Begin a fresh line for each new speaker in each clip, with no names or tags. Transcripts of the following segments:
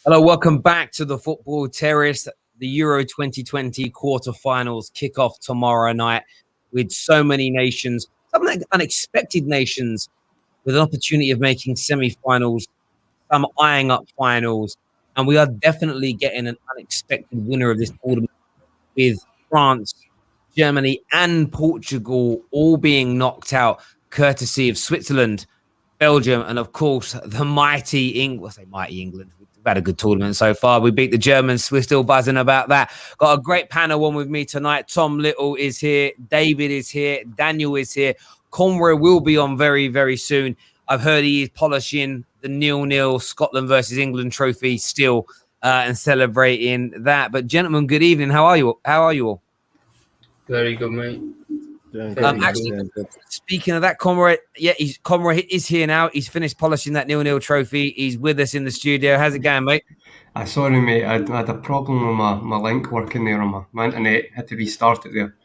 Hello, welcome back to the Football Terrace. The Euro 2020 quarterfinals kick off tomorrow night with so many nations, some unexpected nations with an opportunity of making semi-finals, some eyeing up finals. And we are definitely getting an unexpected winner of this tournament with France, Germany, and Portugal all being knocked out, courtesy of Switzerland, Belgium, and of course the mighty England. I say mighty England. We've had a good tournament so far. We beat the Germans. We're still buzzing about that. Got a great panel on with me tonight. Tom Little is here. David is here. Daniel is here. Conroy will be on very, very soon. I've heard he is polishing the 0-0 Scotland versus England trophy still and celebrating that. But gentlemen, good evening. How are you? How are you all?
Very good, mate.
Speaking of that, Conroy is here now. He's finished polishing that 0-0 trophy. He's with us in the studio. How's it going, mate?
Sorry, mate. I had a problem with my link working there on my internet. Had to restart it there.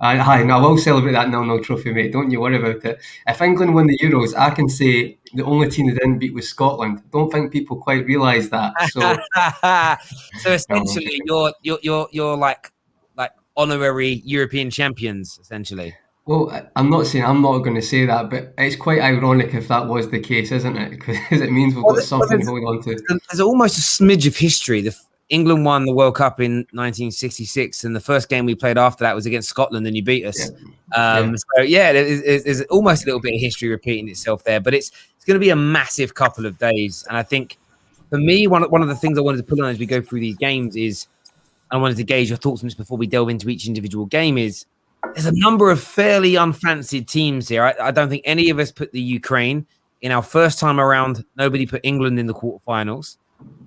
Hi, no, I will celebrate that 0-0 trophy, mate. Don't you worry about it. If England win the Euros, I can say the only team they didn't beat was Scotland. I don't think people quite realise that.
So essentially, you're like honorary European champions, essentially.
Well, I'm not going to say that, but it's quite ironic if that was the case, isn't it? Because it means we've got something to hold on to.
There's almost a smidge of history. England won the World Cup in 1966, and the first game we played after that was against Scotland, and you beat us. So there's almost a little bit of history repeating itself there, but it's going to be a massive couple of days. And I think for me, one of the things I wanted to put on as we go through these games is, I wanted to gauge your thoughts on this before we delve into each individual game, is there's a number of fairly unfancied teams here. I don't think any of us put the Ukraine in our first time around. Nobody put England in the quarterfinals.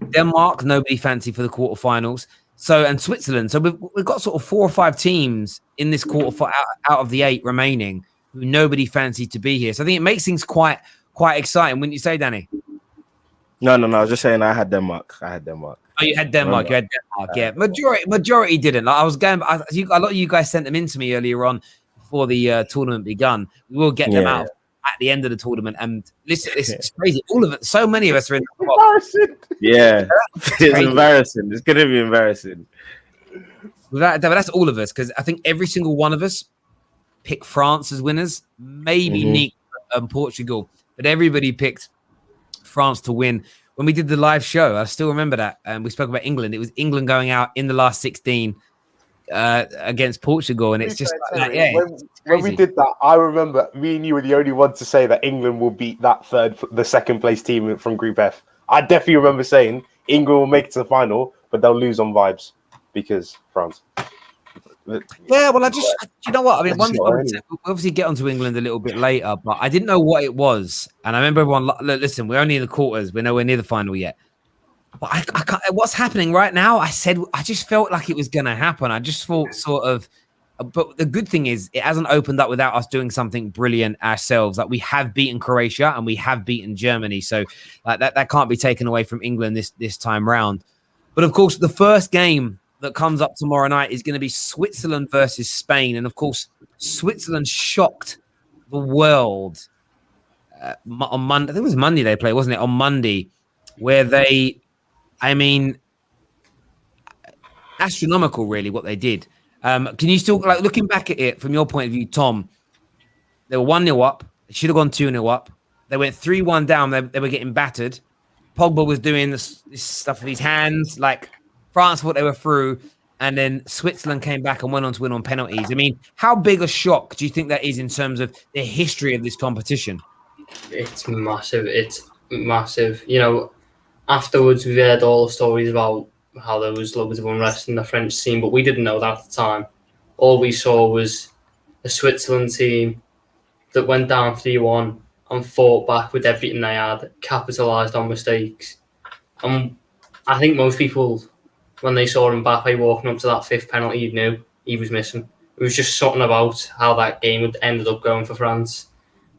Denmark, nobody fancied for the quarterfinals. And Switzerland. So we've got sort of 4 or 5 teams in this out of the 8 remaining who nobody fancied to be here. So I think it makes things quite exciting. Wouldn't you say, Danny?
No. I was just saying I had Denmark.
Oh, you had Denmark. You had Denmark. Yeah, majority didn't. Like, I was going. A lot of you guys sent them in to me earlier on before the tournament begun. We will get them out at the end of the tournament. And listen, it's crazy. All of it. So many of us are in the
embarrassing. Yeah, it's embarrassing. It's gonna be embarrassing.
But that's all of us, because I think every single one of us picked France as winners. Maybe Nick and Portugal, but everybody picked France to win. When we did the live show, I still remember that. We spoke about England. It was England going out in the last 16 against Portugal. And it's just
when we did that, I remember me and you were the only ones to say that England will beat the second place team from Group F. I definitely remember saying England will make it to the final, but they'll lose on vibes because France.
Yeah, well, you know what? I mean, one thing we'll obviously get onto England a little bit later, but I didn't know what it was. And I remember everyone, listen, we're only in the quarters. We're nowhere near the final yet. But I can't, what's happening right now? I just felt like it was going to happen. I just thought but the good thing is it hasn't opened up without us doing something brilliant ourselves. Like, we have beaten Croatia and we have beaten Germany. So that can't be taken away from England this time round. But of course, the first game that comes up tomorrow night is going to be Switzerland versus Spain. And of course, Switzerland shocked the world on Monday. I think it was Monday they played, wasn't it? On Monday, where astronomical, really, what they did. Can you still, looking back at it from your point of view, Tom, they were 1-0 up. They should have gone 2-0 up. They went 3-1 down. They were getting battered. Pogba was doing this stuff with his hands, France thought they were through, and then Switzerland came back and went on to win on penalties. I mean, how big a shock do you think that is in terms of the history of this competition?
It's massive. You know, afterwards we've heard all the stories about how there was loads of unrest in the French scene, but we didn't know that at the time. All we saw was a Switzerland team that went down 3-1 and fought back with everything they had, capitalised on mistakes. And I think most people, when they saw Mbappe walking up to that 5th penalty, knew he was missing. It was just something about how that game had ended up going for France.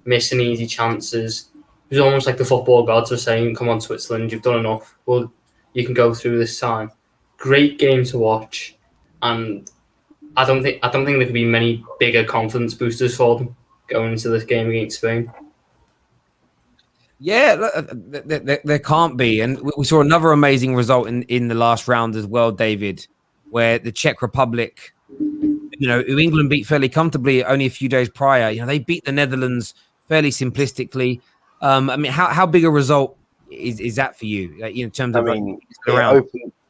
Missing easy chances. It was almost like the football gods were saying, come on, Switzerland, you've done enough. Well, you can go through this time. Great game to watch. And I don't think there could be many bigger confidence boosters for them going into this game against Spain.
Yeah, there can't be. And we saw another amazing result in the last round as well, David, where the Czech Republic, who England beat fairly comfortably only a few days prior, they beat the Netherlands fairly simplistically. I mean, how big a result is that for you, in terms of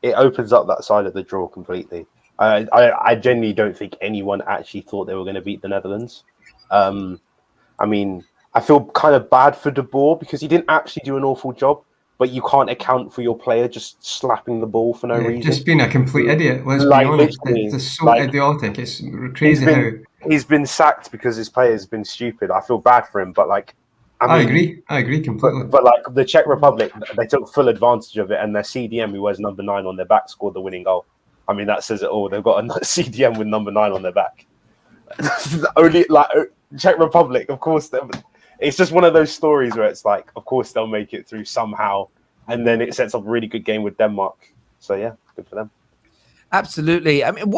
it opens up that side of the draw completely. I genuinely don't think anyone actually thought they were going to beat the Netherlands. I mean, I feel kind of bad for De Boer because he didn't actually do an awful job, but you can't account for your player just slapping the ball for no reason.
Just being a complete idiot, let's be honest. It's so idiotic. It's crazy
he's been sacked because his player's been stupid. I feel bad for him, but I
agree completely.
But the Czech Republic, they took full advantage of it, and their CDM, who wears number 9 on their back, scored the winning goal. I mean, that says it all. They've got a CDM with number 9 on their back. Only Czech Republic, of course. It's just one of those stories where it's of course they'll make it through somehow, and then it sets up a really good game with Denmark. So yeah, good for them.
Absolutely. I mean,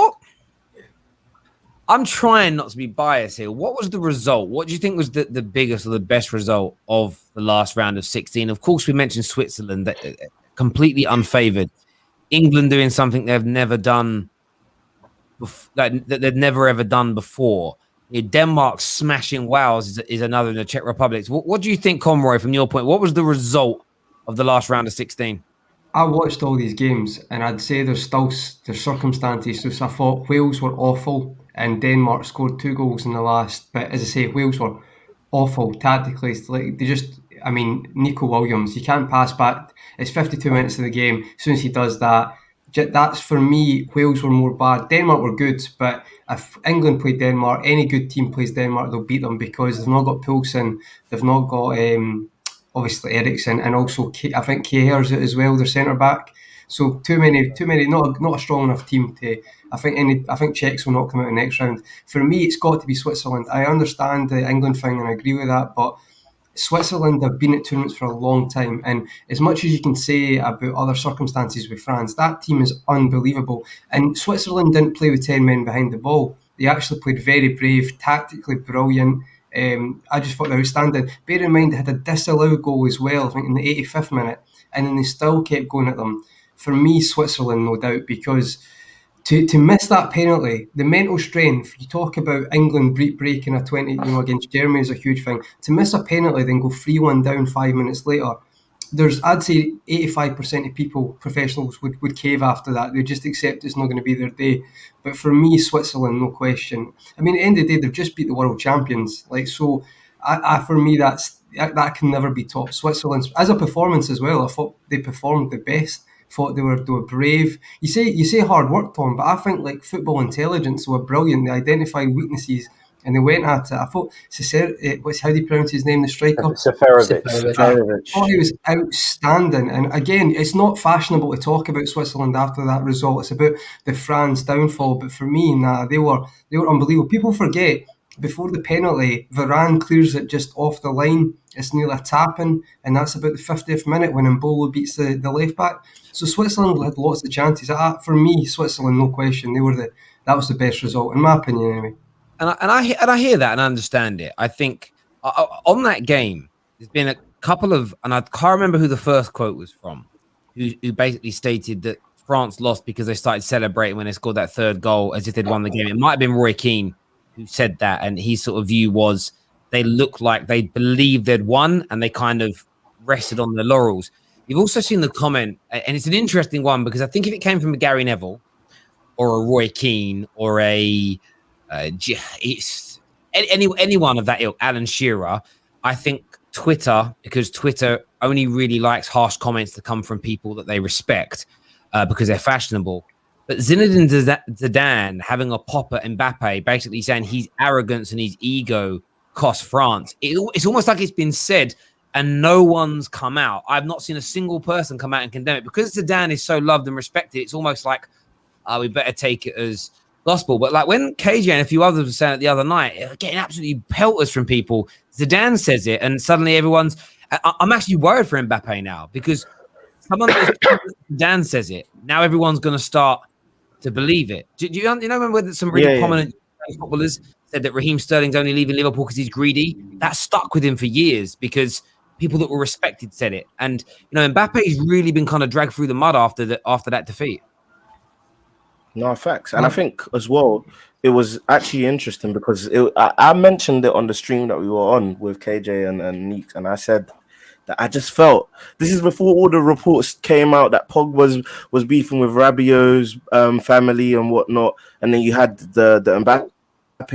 I'm trying not to be biased here. What was the result? What do you think was the biggest or the best result of the last round of 16? Of course, we mentioned Switzerland, that completely unfavored. England doing something they've never done, that they've never ever done before. Denmark smashing Wales is another in the Czech Republic. What do you think, Conroy, from your point? What was the result of the last round of 16?
I watched all these games, and I'd say there's circumstances. So I thought Wales were awful, and Denmark scored 2 goals in the last. But as I say, Wales were awful tactically. Nico Williams, you can't pass back. It's 52 minutes of the game. As soon as he does that, that's for me. Wales were more bad. Denmark were good, but if England played Denmark, any good team plays Denmark, they'll beat them because they've not got Poulsen, they've not got obviously Eriksson, and also I think Kehrs as well, their centre back. So too many. Not a strong enough team to. I think Czechs will not come out in the next round. For me, it's got to be Switzerland. I understand the England thing, and I agree with that, but Switzerland have been at tournaments for a long time, and as much as you can say about other circumstances with France, that team is unbelievable. And Switzerland didn't play with 10 men behind the ball. They actually played very brave, tactically brilliant. I just thought they were outstanding. Bear in mind they had a disallowed goal as well, I think in the 85th minute, and then they still kept going at them. For me, Switzerland, no doubt, because to miss that penalty, the mental strength, you talk about England breaking a 20 against Germany is a huge thing. To miss a penalty, then go 3-1 down 5 minutes later, I'd say 85% of people, professionals, would cave after that. They just accept it's not going to be their day. But for me, Switzerland, no question. I mean, at the end of the day, they've just beat the world champions. For me, that can never be topped. Switzerland, as a performance as well, I thought they performed the best. Thought they were brave. You say hard work, Tom, but I think football intelligence were brilliant. They identified weaknesses and they went at it. I thought how do you pronounce his name, the striker?
Seferovic.
I thought he was outstanding. And again, it's not fashionable to talk about Switzerland after that result. It's about the France downfall. But for me, they were unbelievable. People forget, before the penalty, Varane clears it just off the line. It's nearly a tap-in, and that's about the 50th minute when Mbolo beats the left back. So Switzerland had lots of chances. For me, Switzerland, no question, that was the best result in my opinion, anyway.
And I hear that and I understand it. I think on that game, there's been a couple of, and I can't remember who the first quote was from, who basically stated that France lost because they started celebrating when they scored that third goal as if they'd won the game. It might have been Roy Keane who said that, and his sort of view was they looked like they believed they'd won and they kind of rested on their laurels. You've also seen the comment, and it's an interesting one because I think if it came from a Gary Neville or a Roy Keane or anyone of that ilk, Alan Shearer, I think because Twitter only really likes harsh comments that come from people that they respect because they're fashionable. But Zinedine Zidane having a pop at Mbappe, basically saying his arrogance and his ego cost France. It's almost like it's been said and no one's come out. I've not seen a single person come out and condemn it. Because Zidane is so loved and respected, it's almost like we better take it as gospel. But when KJ and a few others were saying it the other night, getting absolutely pelters from people, Zidane says it and suddenly everyone's... I'm actually worried for Mbappe now because someone Zidane says it. Now everyone's going to start to believe it. Do you know when some really prominent footballers said that Raheem Sterling's only leaving Liverpool because he's greedy? That stuck with him for years because people that were respected said it. And Mbappe's really been kind of dragged through the mud after that defeat.
No, facts. And I think as well, it was actually interesting because I mentioned it on the stream that we were on with KJ and Neeks, and I said that I just felt this is before all the reports came out that Pogba was beefing with Rabiot's family and whatnot, and then you had the Mbappe,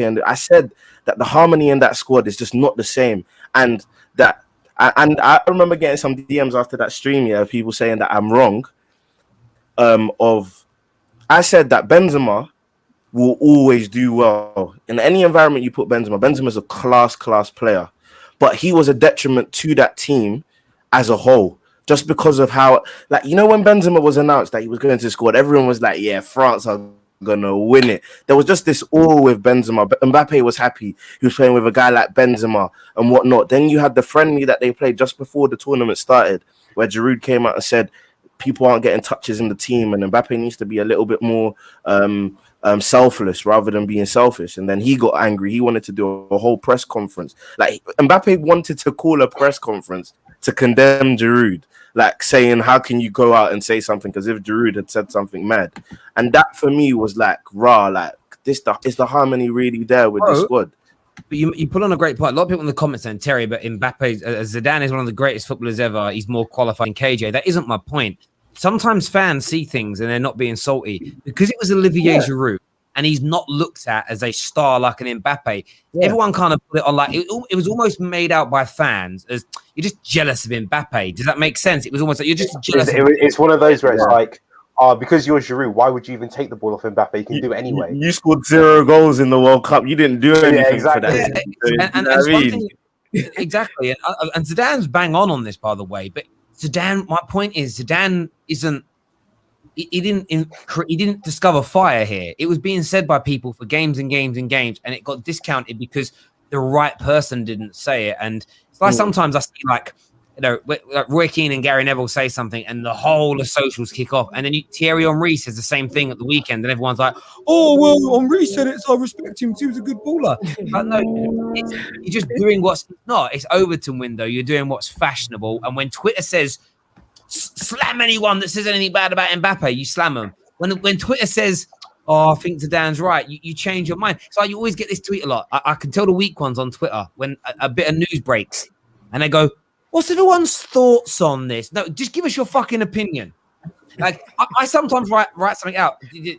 and I said that the harmony in that squad is just not the same, and I remember getting some DMs after that stream, people saying that I'm wrong. I said that Benzema will always do well in any environment you put Benzema. Benzema's a class player, but he was a detriment to that team as a whole, just because of how, when Benzema was announced that he was going to the squad, everyone was like, yeah, France are gonna win it. There was just this awe with Benzema. Mbappe was happy he was playing with a guy like Benzema and whatnot. Then you had the friendly that they played just before the tournament started, where Giroud came out and said people aren't getting touches in the team, and Mbappe needs to be a little bit more selfless rather than being selfish. And then he got angry. He wanted to do a whole press conference. Mbappe wanted to call a press conference to condemn Giroud, saying, how can you go out and say something as if Giroud had said something mad? And that for me was is the harmony really there with the squad?
But you put on a great point. A lot of people in the comments saying, Terry, but Mbappe, Zidane is one of the greatest footballers ever. He's more qualified than KJ. That isn't my point. Sometimes fans see things and they're not being salty. Because it was Olivier Giroud and he's not looked at as a star like an Mbappe, everyone kind of put it on it was almost made out by fans as you're just jealous of Mbappe. Does that make sense? It was almost like you're just jealous.
It's one of those where it's because you're Giroud, why would you even take the ball off Mbappe? You can do it anyway.
You scored 0 goals in the World Cup. You didn't do anything
exactly.
for
that. Exactly. And Zidane's bang on this, by the way. But Zidane, my point is, Zidane isn't. He didn't discover fire here. It was being said by people for games and games and games, and it got discounted because the right person didn't say it. And it's like sometimes I see Roy Keane and Gary Neville say something, and the whole of socials kick off, and then Thierry Henry says the same thing at the weekend, and everyone's like, "Oh well, Henry said it, so I respect him. He was a good baller." But no, you're just doing what's not. It's Overton window. You're doing what's fashionable, and when Twitter says slam anyone that says anything bad about Mbappe, you slam them. When Twitter says, "Oh, I think Zidane's right," you change your mind. So you always get this tweet a lot. I can tell the weak ones on Twitter when a bit of news breaks, and they go, "What's everyone's thoughts on this?" No, just give us your fucking opinion. I sometimes write something out,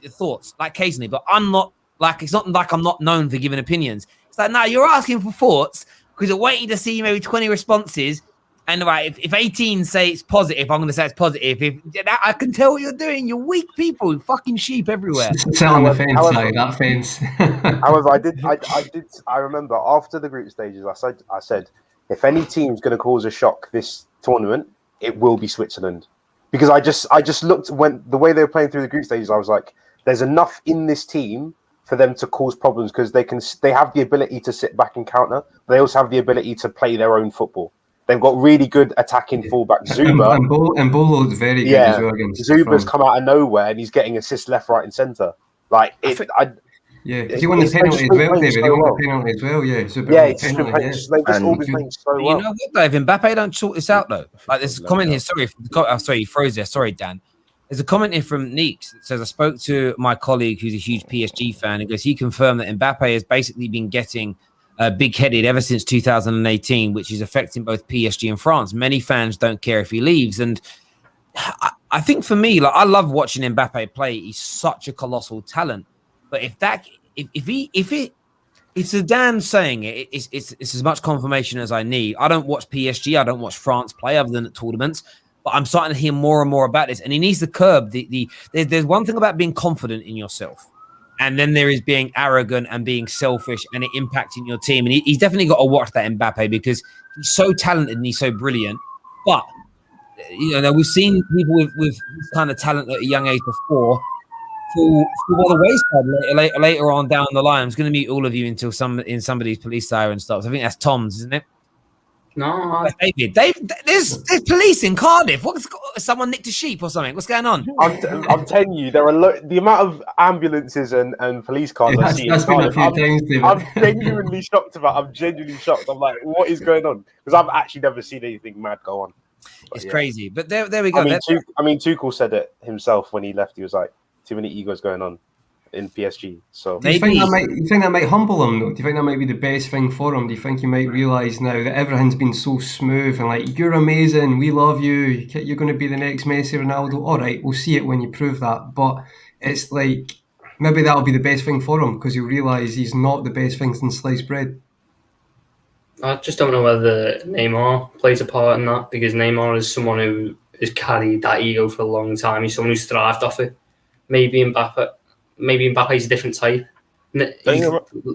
thoughts, occasionally, but I'm not it's not like I'm not known for giving opinions. It's like, no, you're asking for thoughts because you're waiting to see maybe 20 responses. And if 18 say it's positive, I'm going to say it's positive. I can tell what you're doing. You're weak people, fucking sheep everywhere.
Sit on the fence, that fence.
However, I remember after the group stages, I said, if any team's going to cause a shock this tournament, it will be Switzerland, because I just looked when the way they were playing through the group stages. I was like, there's enough in this team for them to cause problems because they have the ability to sit back and counter. But they also have the ability to play their own football. They've got really good attacking fullback. Zuba
and Bolo's very good as well against
Zuba's come out of nowhere and he's getting assists left, right, and centre.
He won the penalty as well, David. He won the penalty as well, yeah.
They've just all been playing so well.
You know what, though? If Mbappe don't sort this out, though, there's a comment here. Sorry, you froze there. Sorry, Dan. There's a comment here from Neeks that says, I spoke to my colleague who's a huge PSG fan, and goes, he confirmed that Mbappe has basically been getting big-headed ever since 2018, which is affecting both PSG and France. Many fans don't care if he leaves. And I think for me, I love watching Mbappe play. He's such a colossal talent. But if Zidane's saying it's as much confirmation as I need. I don't watch PSG. I don't watch France play other than at tournaments. But I'm starting to hear more and more about this. And he needs to curb there's one thing about being confident in yourself. And then there is being arrogant and being selfish and it impacting your team. And he's definitely got to watch that Mbappe because he's so talented and he's so brilliant. But, we've seen people with this kind of talent at a young age before fall by the wayside later on down the line. I'm going to mute all of you until in somebody's police siren stops. I think that's Tom's, isn't it?
No,
David, there's police in Cardiff. Someone nicked a sheep or something? What's going on?
I'm telling you, there are the amount of ambulances and police cars I see.
That's been a few times, David.
I'm genuinely shocked about. I'm genuinely shocked. I'm like, what is going on? Because I've actually never seen anything mad go on.
It's crazy, but there we go.
I mean, Tuchel said it himself when he left. He was like, too many egos going on in PSG. So
do you think that might humble him though? Do you think that might be the best thing for him? Do you think he might realise now that everything's been so smooth and like, you're amazing, we love you, you're going to be the next Messi, Ronaldo? All right, we'll see it when you prove that. But it's like, maybe that'll be the best thing for him because he'll realise he's not the best thing since sliced bread.
I just don't know whether Neymar plays a part in that, because Neymar is someone who has carried that ego for a long time. He's someone who's thrived off it. Maybe Mbappe's a different type. He's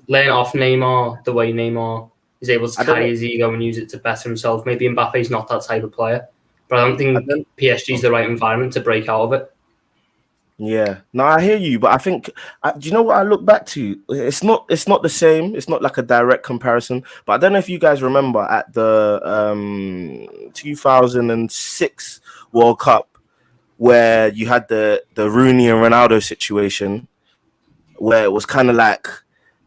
laying off Neymar the way Neymar is able to carry his ego and use it to better himself. Maybe Mbappe's not that type of player, but I don't think PSG is the right environment to break out of it.
Yeah, no, I hear you, but I think, do you know what I look back to? It's not the same. It's not like a direct comparison. But I don't know if you guys remember at the 2006 World Cup where you had the Rooney and Ronaldo situation, where it was kind of like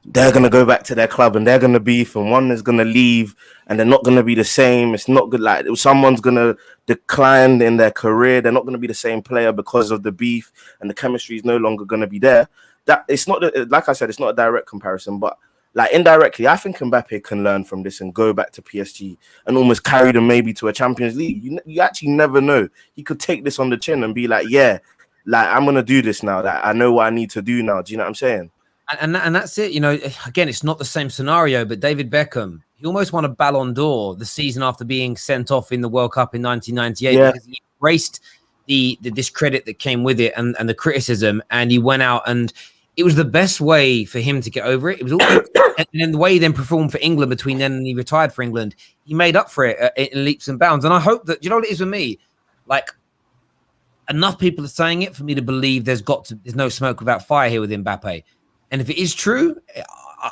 they're gonna go back to their club and they're gonna beef, and one is gonna leave and they're not gonna be the same. It's not good. Like someone's gonna decline in their career. They're not gonna be the same player because of the beef, and the chemistry is no longer gonna be there. That it's not like I said, it's not a direct comparison, but like indirectly, I think Mbappe can learn from this and go back to PSG and almost carry them maybe to a Champions League. You actually never know. He could take this on the chin and be like, yeah, like I'm gonna do this now. That I know what I need to do now. Do you know what I'm saying?
And that's it. You know, again, it's not the same scenario, but David Beckham, he almost won a Ballon d'Or the season after being sent off in the World Cup in 1998 because he embraced the discredit that came with it and the criticism, and he went out, and it was the best way for him to get over it. It was all, and then the way he then performed for England between then and he retired for England, he made up for it in leaps and bounds. And I hope that, you know what it is with me, like enough people are saying it for me to believe there's no smoke without fire here with Mbappe. And if it is true,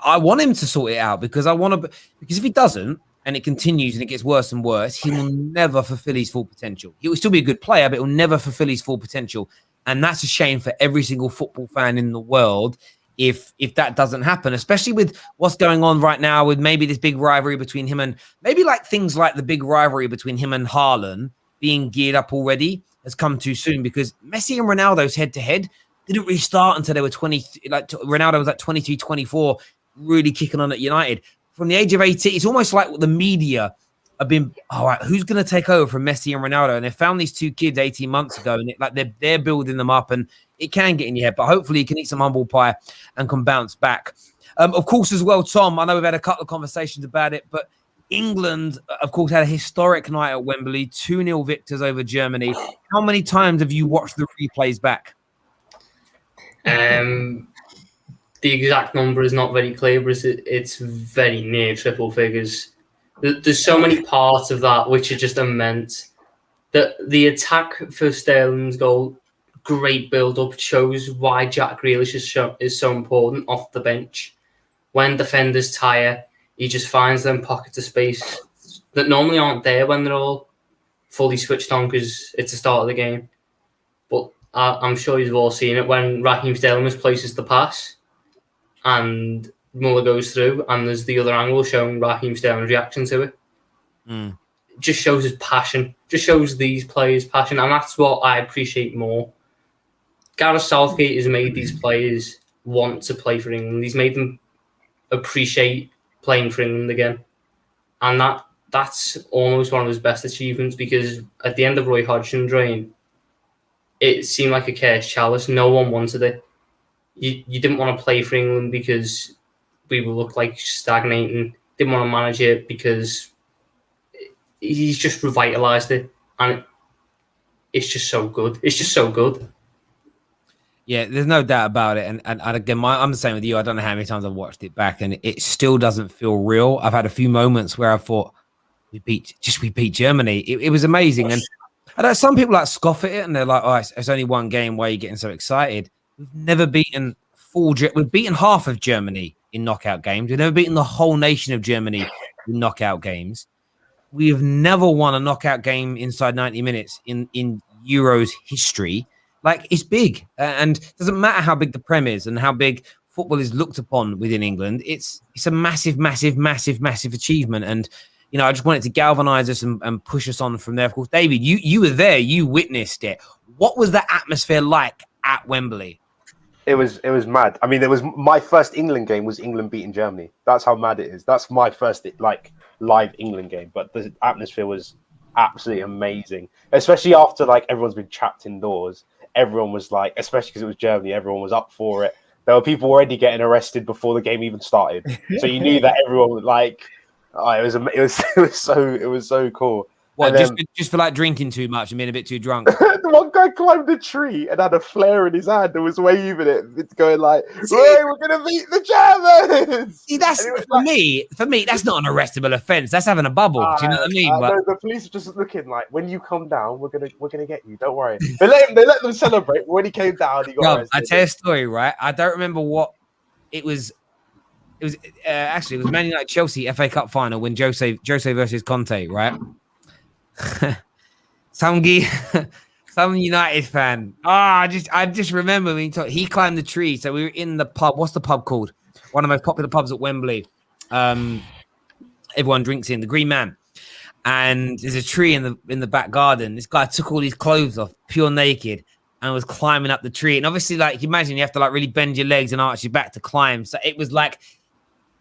I want him to sort it out because because if he doesn't and it continues and it gets worse and worse, he will never fulfill his full potential. He will still be a good player, but he'll never fulfill his full potential. And that's a shame for every single football fan in the world if that doesn't happen, especially with what's going on right now with maybe this big rivalry between him and maybe like things like the big rivalry between him and Haaland being geared up already has come too soon because Messi and Ronaldo's head-to-head didn't really start until they were 20. Like Ronaldo was like 23, 24, really kicking on at United. From the age of 18, it's almost like the media have been, all right, who's going to take over from Messi and Ronaldo? And they found these two kids 18 months ago, and they're building them up, and it can get in your head. But hopefully, you can eat some humble pie and can bounce back. Of course, as well, Tom, I know we've had a couple of conversations about it, but England, of course, had a historic night at Wembley, 2-0 victors over Germany. How many times have you watched the replays back?
The exact number is not very clear, but it's very near triple figures. There's so many parts of that which are just immense. The attack for Sterling's goal, great build-up, shows why Jack Grealish is so important off the bench. When defenders tire, he just finds them pockets of space that normally aren't there when they're all fully switched on because it's the start of the game. But I'm sure you've all seen it when Raheem Sterling misplaces the pass and Muller goes through and there's the other angle showing Raheem Sterling's reaction to it. It just shows his passion, just shows these players' passion, and that's what I appreciate more. Gareth Southgate has made these players want to play for England. He's made them appreciate playing for England again. And that's almost one of his best achievements because at the end of Roy Hodgson's reign, it seemed like a cursed chalice. No one wanted it. You didn't want to play for England because we would look like stagnating. Didn't want to manage it because he's just revitalised it. And it's just so good. It's just so good.
Yeah, there's no doubt about it. And again, I'm the same with you. I don't know how many times I've watched it back and it still doesn't feel real. I've had a few moments where I thought, we beat Germany. It was amazing. And I know some people like scoff at it and they're like, oh, it's only one game. Why are you getting so excited? We've never beaten we've beaten half of Germany in knockout games. We've never beaten the whole nation of Germany in knockout games. we have never won a knockout game inside 90 minutes in Euros history. Like, it's big, and it doesn't matter how big the Prem is and how big football is looked upon within England. It's a massive, massive, massive, massive achievement. And, you know, I just wanted to galvanize us and push us on from there. Of course, David, you were there, you witnessed it. What was the atmosphere like at Wembley?
It was mad. I mean, it was my first England game was England beating Germany. That's how mad it is. That's my first like live England game. But the atmosphere was absolutely amazing, especially after like everyone's been trapped indoors. Everyone was like, especially because it was Germany, everyone was up for it. There were people already getting arrested before the game even started, so you knew that everyone was like, oh, it was so cool.
What, just for like drinking too much and being a bit too drunk?
The one guy climbed a tree and had a flare in his hand and was waving it. It's going like, "Hey, we're gonna beat the Germans!"
See, that's for me, that's not an arrestable offence. That's having a bubble. Do you know what I mean?
No, the police are just looking like, when you come down, we're gonna get you. Don't worry. They let them celebrate. When he came down, he got arrested.
I tell you a story, right? I don't remember what it was. It was actually, it was Man United Chelsea FA Cup final when Jose versus Conte, right? Some United fan. I just remember when he climbed the tree. So we were in the pub. What's the pub called? One of the most popular pubs at Wembley. Everyone drinks in, the Green Man. And there's a tree in the back garden. This guy took all his clothes off, pure naked, and was climbing up the tree. And obviously, like, imagine you have to like really bend your legs and arch your back to climb. So it was like,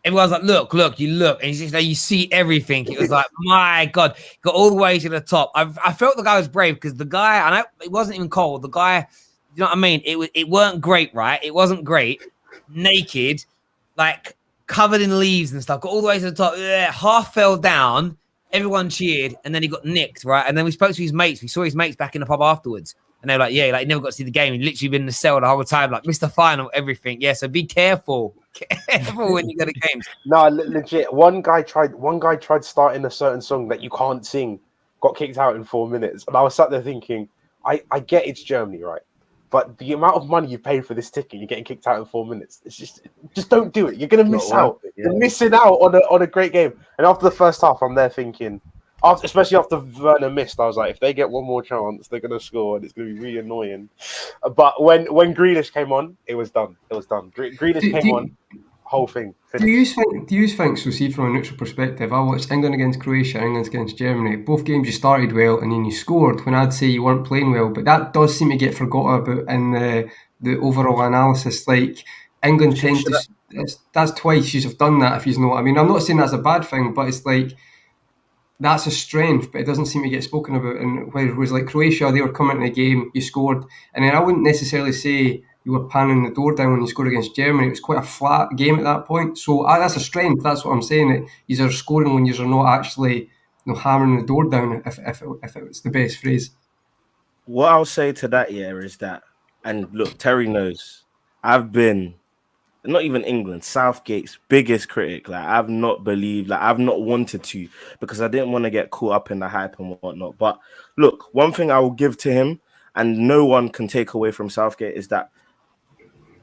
everyone's like, look, you look, and it's just like you see everything. It was like, my God, got all the way to the top. I felt the guy was brave because the guy, I know it wasn't even cold. The guy, you know what I mean? It weren't great, right? It wasn't great. Naked, like covered in leaves and stuff. Got all the way to the top. Half fell down. Everyone cheered, and then he got nicked, right? And then we spoke to his mates. We saw his mates back in the pub afterwards. And they were like, yeah, like, he never got to see the game. He'd literally been in the cell the whole time, like, missed the final, everything. Yeah, so be careful. Careful when you go to games.
No, legit. One guy tried starting a certain song that you can't sing, got kicked out in 4 minutes. And I was sat there thinking, I get it's Germany, right? But the amount of money you paid for this ticket, you're getting kicked out in 4 minutes. It's just don't do it. You're gonna miss out. Yeah. You're missing out on a great game. And after the first half, I'm there thinking, especially after Werner missed, I was like, if they get one more chance, they're gonna score, and it's gonna be really annoying. But when Grealish came on, it was done. Grealish came on, whole thing finished.
Do you think so? See, from a neutral perspective, I watched England against Croatia, England against Germany. Both games you started well, and then you scored when I'd say you weren't playing well. But that does seem to get forgotten about in the overall analysis. Like, England tends to. That's twice you've done that. If you know what I mean, I'm not saying that's a bad thing, but it's like, that's a strength, but it doesn't seem to get spoken about. And where it was like Croatia, they were coming into the game, you scored, and then I wouldn't necessarily say you were panning the door down when you scored against Germany. It was quite a flat game at that point. So that's a strength. That's what I'm saying. That you are scoring when you are not actually hammering the door down. If it's the best phrase.
What I'll say to that, is that, and look, Terry knows, I've been, not even England, Southgate's biggest critic. Like, I've not believed, like, I've not wanted to, because I didn't want to get caught up in the hype and whatnot. But look, one thing I will give to him, and no one can take away from Southgate, is that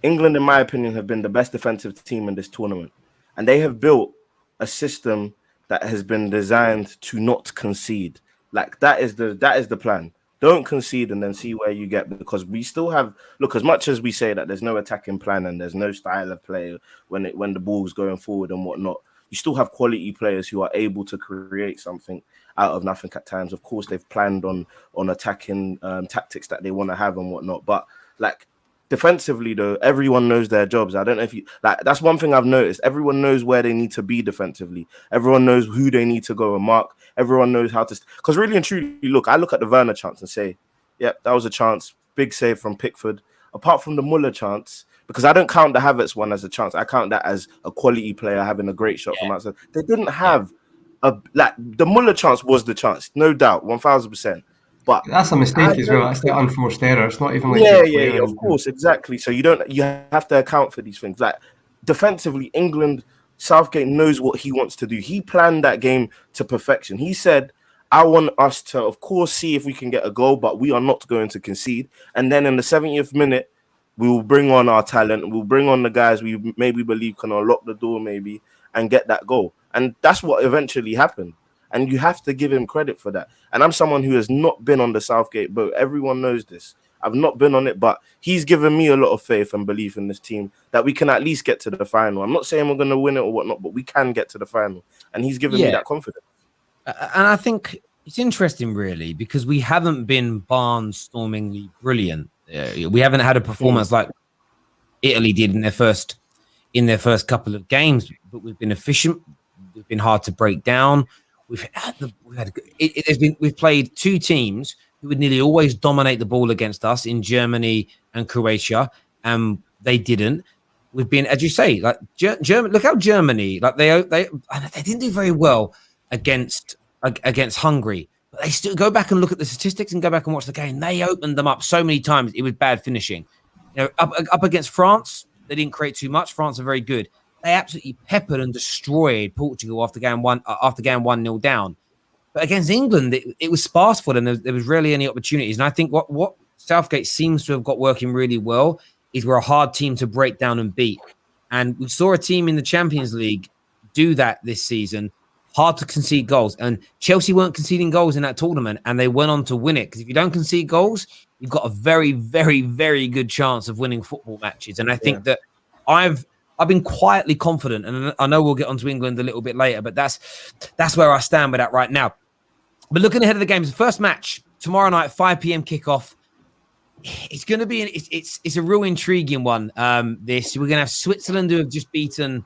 England, in my opinion, have been the best defensive team in this tournament. And they have built a system that has been designed to not concede. Like, that is the plan. Don't concede and then see where you get, because we still have, look, as much as we say that there's no attacking plan and there's no style of play when the ball's going forward and whatnot, you still have quality players who are able to create something out of nothing at times. Of course, they've planned on attacking tactics that they want to have and whatnot. But, like, defensively, though, everyone knows their jobs. I don't know if you, like, that's one thing I've noticed. Everyone knows where they need to be defensively. Everyone knows who they need to go and mark. Everyone knows how to, because really and truly, look, I look at the Werner chance and say, yeah, that was a chance. Big save from Pickford. Apart from the Muller chance, because I don't count the Havertz one as a chance. I count that as a quality player having a great shot from outside. They didn't have the Muller chance was the chance, no doubt, 1000%. But
that's a mistake as well. That's the unforced error. It's not even like
of course, exactly. So you have to account for these things. Like, defensively, England, Southgate knows what he wants to do. He planned that game to perfection. He said, I want us to, of course, see if we can get a goal, but we are not going to concede. And then in the 70th minute, we will bring on our talent. We'll bring on the guys we maybe believe can unlock the door maybe and get that goal. And that's what eventually happened. And you have to give him credit for that. And I'm someone who has not been on the Southgate boat. Everyone knows this. I've not been on it, but he's given me a lot of faith and belief in this team that we can at least get to the final. I'm not saying we're going to win it or whatnot, but we can get to the final. And he's given me that confidence.
And I think it's interesting, really, because we haven't been barnstormingly brilliant. We haven't had a performance like Italy did in their first couple of games, but we've been efficient. We've been hard to break down. We've played two teams who would nearly always dominate the ball against us in Germany and Croatia, and they didn't. We've been, as you say, like Germany. Look how Germany, like they didn't do very well against Hungary, but they still go back and look at the statistics and go back and watch the game. They opened them up so many times. It was bad finishing. You know, up against France, they didn't create too much. France are very good. They absolutely peppered and destroyed Portugal after going 1-0 down. But against England, it was sparse for them. There was rarely any opportunities. And I think what Southgate seems to have got working really well is we're a hard team to break down and beat. And we saw a team in the Champions League do that this season, hard to concede goals. And Chelsea weren't conceding goals in that tournament, and they went on to win it. Because if you don't concede goals, you've got a very, very, very good chance of winning football matches. And I think that I've been quietly confident, and I know we'll get onto England a little bit later, but that's where I stand with that right now. But looking ahead of the games, the first match tomorrow night, 5 p.m. kickoff. It's going to be it's a real intriguing one. We're going to have Switzerland who have just beaten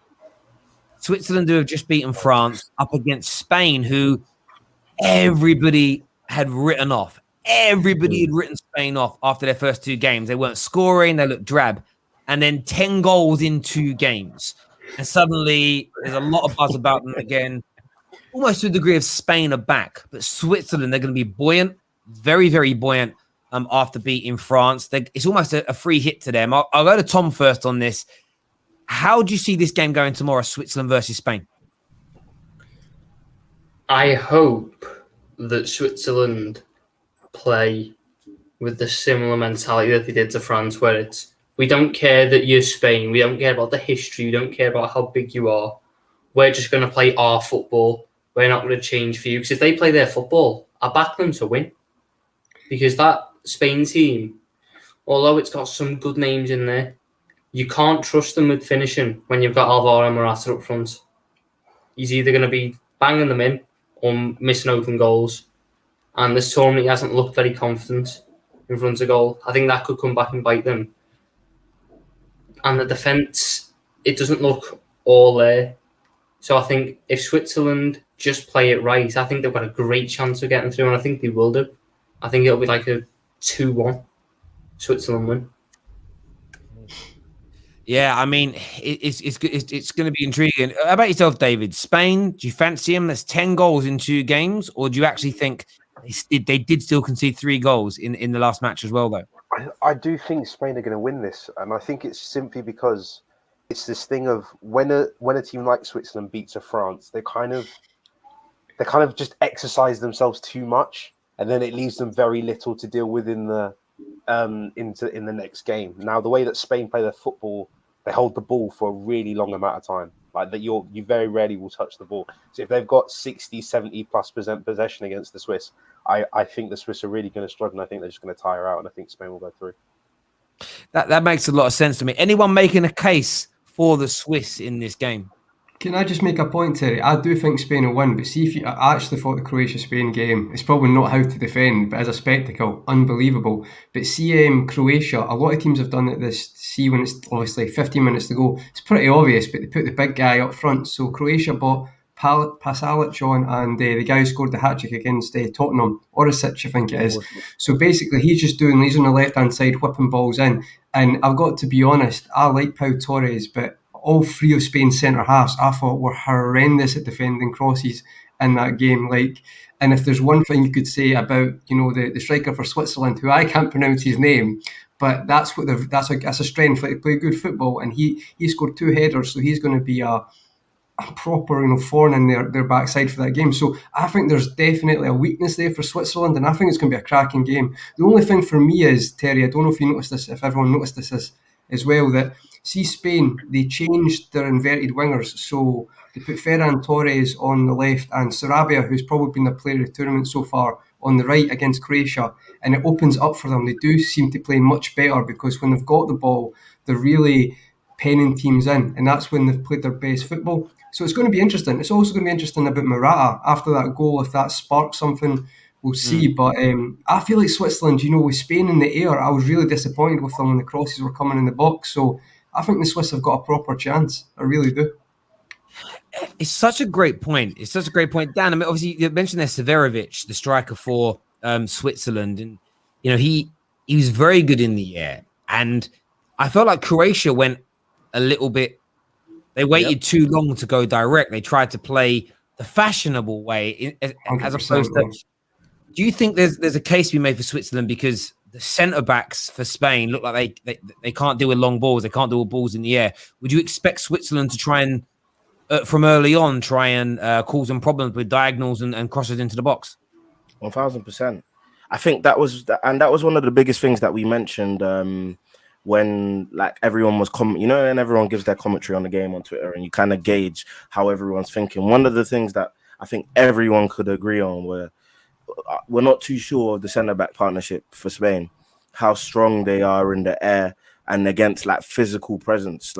France up against Spain, who everybody had written off. Everybody had written Spain off after their first two games. They weren't scoring. They looked drab. And then 10 goals in 2 games. And suddenly there's a lot of buzz about them again. Almost to a degree of Spain are back. But Switzerland, they're going to be buoyant, very, very buoyant after beating France. It's almost a free hit to them. I'll go to Tom first on this. How do you see this game going tomorrow, Switzerland versus Spain?
I hope that Switzerland play with the similar mentality that they did to France, where it's, we don't care that you're Spain. We don't care about the history. We don't care about how big you are. We're just going to play our football. We're not going to change for you. Because if they play their football, I back them to win. Because that Spain team, although it's got some good names in there, you can't trust them with finishing when you've got Alvaro Morata up front. He's either going to be banging them in or missing open goals. And this tournament, he hasn't looked very confident in front of goal. I think that could come back and bite them. And the defence, it doesn't look all there. So I think if Switzerland just play it right, I think they've got a great chance of getting through, and I think they will do. I think it'll be like a 2-1 Switzerland win.
Yeah, I mean, it's going to be intriguing. How about yourself, David? Spain, do you fancy them? There's 10 goals in 2 games, or do you actually think they did still concede 3 goals in the last match as well, though?
I do think Spain are going to win this, and I think it's simply because it's this thing of when a team like Switzerland beats a France, they kind of just exercise themselves too much, and then it leaves them very little to deal with in the next game. Now, the way that Spain play their football, they hold the ball for a really long amount of time. Like that, you very rarely will touch the ball. So if they've got 60-70% possession against the Swiss, I think the Swiss are really going to struggle, and I think they're just going to tire out, and I think Spain will go through.
That makes a lot of sense to me. Anyone making a case for the Swiss in this game?
Can I just make a point, Terry? I do think Spain will win, but see, if I actually thought the Croatia-Spain game, it's probably not how to defend, but as a spectacle, unbelievable. But see, Croatia, a lot of teams have done it this, see when it's obviously 15 minutes to go, it's pretty obvious, but they put the big guy up front. So Croatia bought Pasalic on, and the guy who scored the hat-trick against Tottenham, Orisic, I think it is. So basically, he's on the left-hand side, whipping balls in. And I've got to be honest, I like Pau Torres, but all 3 of Spain's centre-halves, I thought, were horrendous at defending crosses in that game. And if there's one thing you could say about, the striker for Switzerland, who I can't pronounce his name, but that's a strength. Like, they play good football, and he scored 2 headers, so he's going to be a proper thorn in their backside for that game. So I think there's definitely a weakness there for Switzerland, and I think it's going to be a cracking game. The only thing for me is, Terry, I don't know if you noticed this, if everyone noticed this, is as well that, see Spain, they changed their inverted wingers. So they put Ferran Torres on the left and Sarabia, who's probably been the player of the tournament so far, on the right against Croatia. And it opens up for them. They do seem to play much better because when they've got the ball, they're really penning teams in. And that's when they've played their best football. So it's going to be interesting. It's also going to be interesting about Morata after that goal. If that sparks something, we'll see. But I feel like Switzerland, with Spain in the air, I was really disappointed with them when the crosses were coming in the box. So I think the Swiss have got a proper chance. I really do.
It's such a great point. Dan, I mean, obviously, you mentioned there Severovic, the striker for Switzerland. And, he was very good in the air. And I felt like Croatia went a little bit, they waited too long to go direct. They tried to play the fashionable way as opposed to. Do you think there's a case to be made for Switzerland because the centre backs for Spain look like they can't deal with long balls, they can't deal with balls in the air? Would you expect Switzerland to try and from early on cause them problems with diagonals and crosses into the box?
1,000%. I think that was one of the biggest things that we mentioned when everyone was and everyone gives their commentary on the game on Twitter, and you kind of gauge how everyone's thinking. One of the things that I think everyone could agree on we're not too sure of the centre-back partnership for Spain, how strong they are in the air and against physical presence.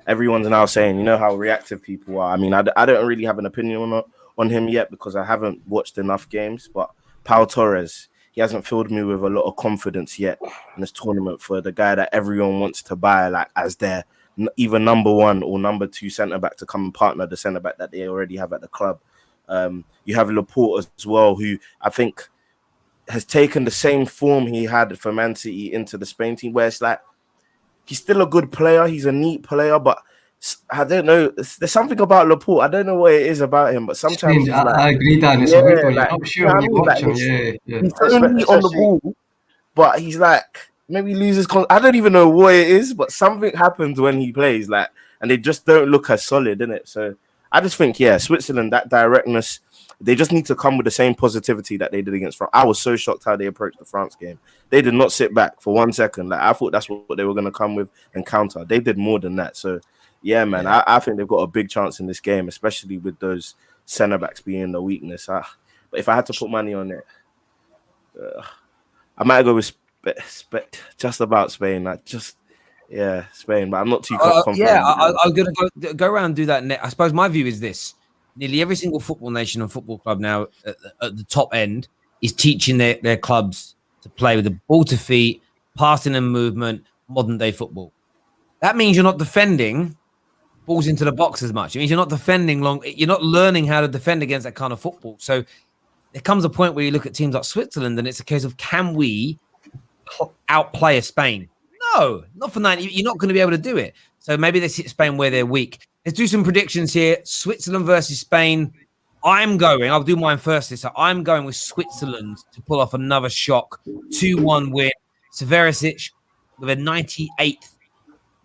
Everyone's now saying, how reactive people are. I mean, I don't really have an opinion on him yet because I haven't watched enough games, but Pau Torres, he hasn't filled me with a lot of confidence yet in this tournament for the guy that everyone wants to buy as their either number one or number two centre-back to come and partner the centre-back that they already have at the club. You have Laporte as well, who I think has taken the same form he had for Man City into the Spain team, where it's he's still a good player, he's a neat player, but I don't know. There's something about Laporte. I don't know what it is about him, but sometimes
I agree, Dan. It's a weird one. You're not sure when you watch him.
He's only on the ball, but he's maybe loses. I don't even know what it is, but something happens when he plays, and they just don't look as solid, innit? So I just think, Switzerland, that directness, they just need to come with the same positivity that they did against France. I was so shocked how they approached the France game. They did not sit back for 1 second. I thought that's what they were going to come with and counter. They did more than that. So, man, I think they've got a big chance in this game, especially with those centre-backs being the weakness. But if I had to put money on it, I might go with just about Spain. Spain, but I'm not too confident.
I'm going to go around and do that. I suppose my view is this. Nearly every single football nation and football club now at the top end is teaching their clubs to play with the ball to feet, passing and movement, modern day football. That means you're not defending balls into the box as much. It means you're not defending long. You're not learning how to defend against that kind of football. So there comes a point where you look at teams like Switzerland and it's a case of, can we outplay a Spain? No, not for 90. You're not going to be able to do it. So maybe they hit Spain where they're weak. Let's do some predictions here. Switzerland versus Spain. I'll do mine first. So I'm going with Switzerland to pull off another shock. 2-1 win. Severovic with a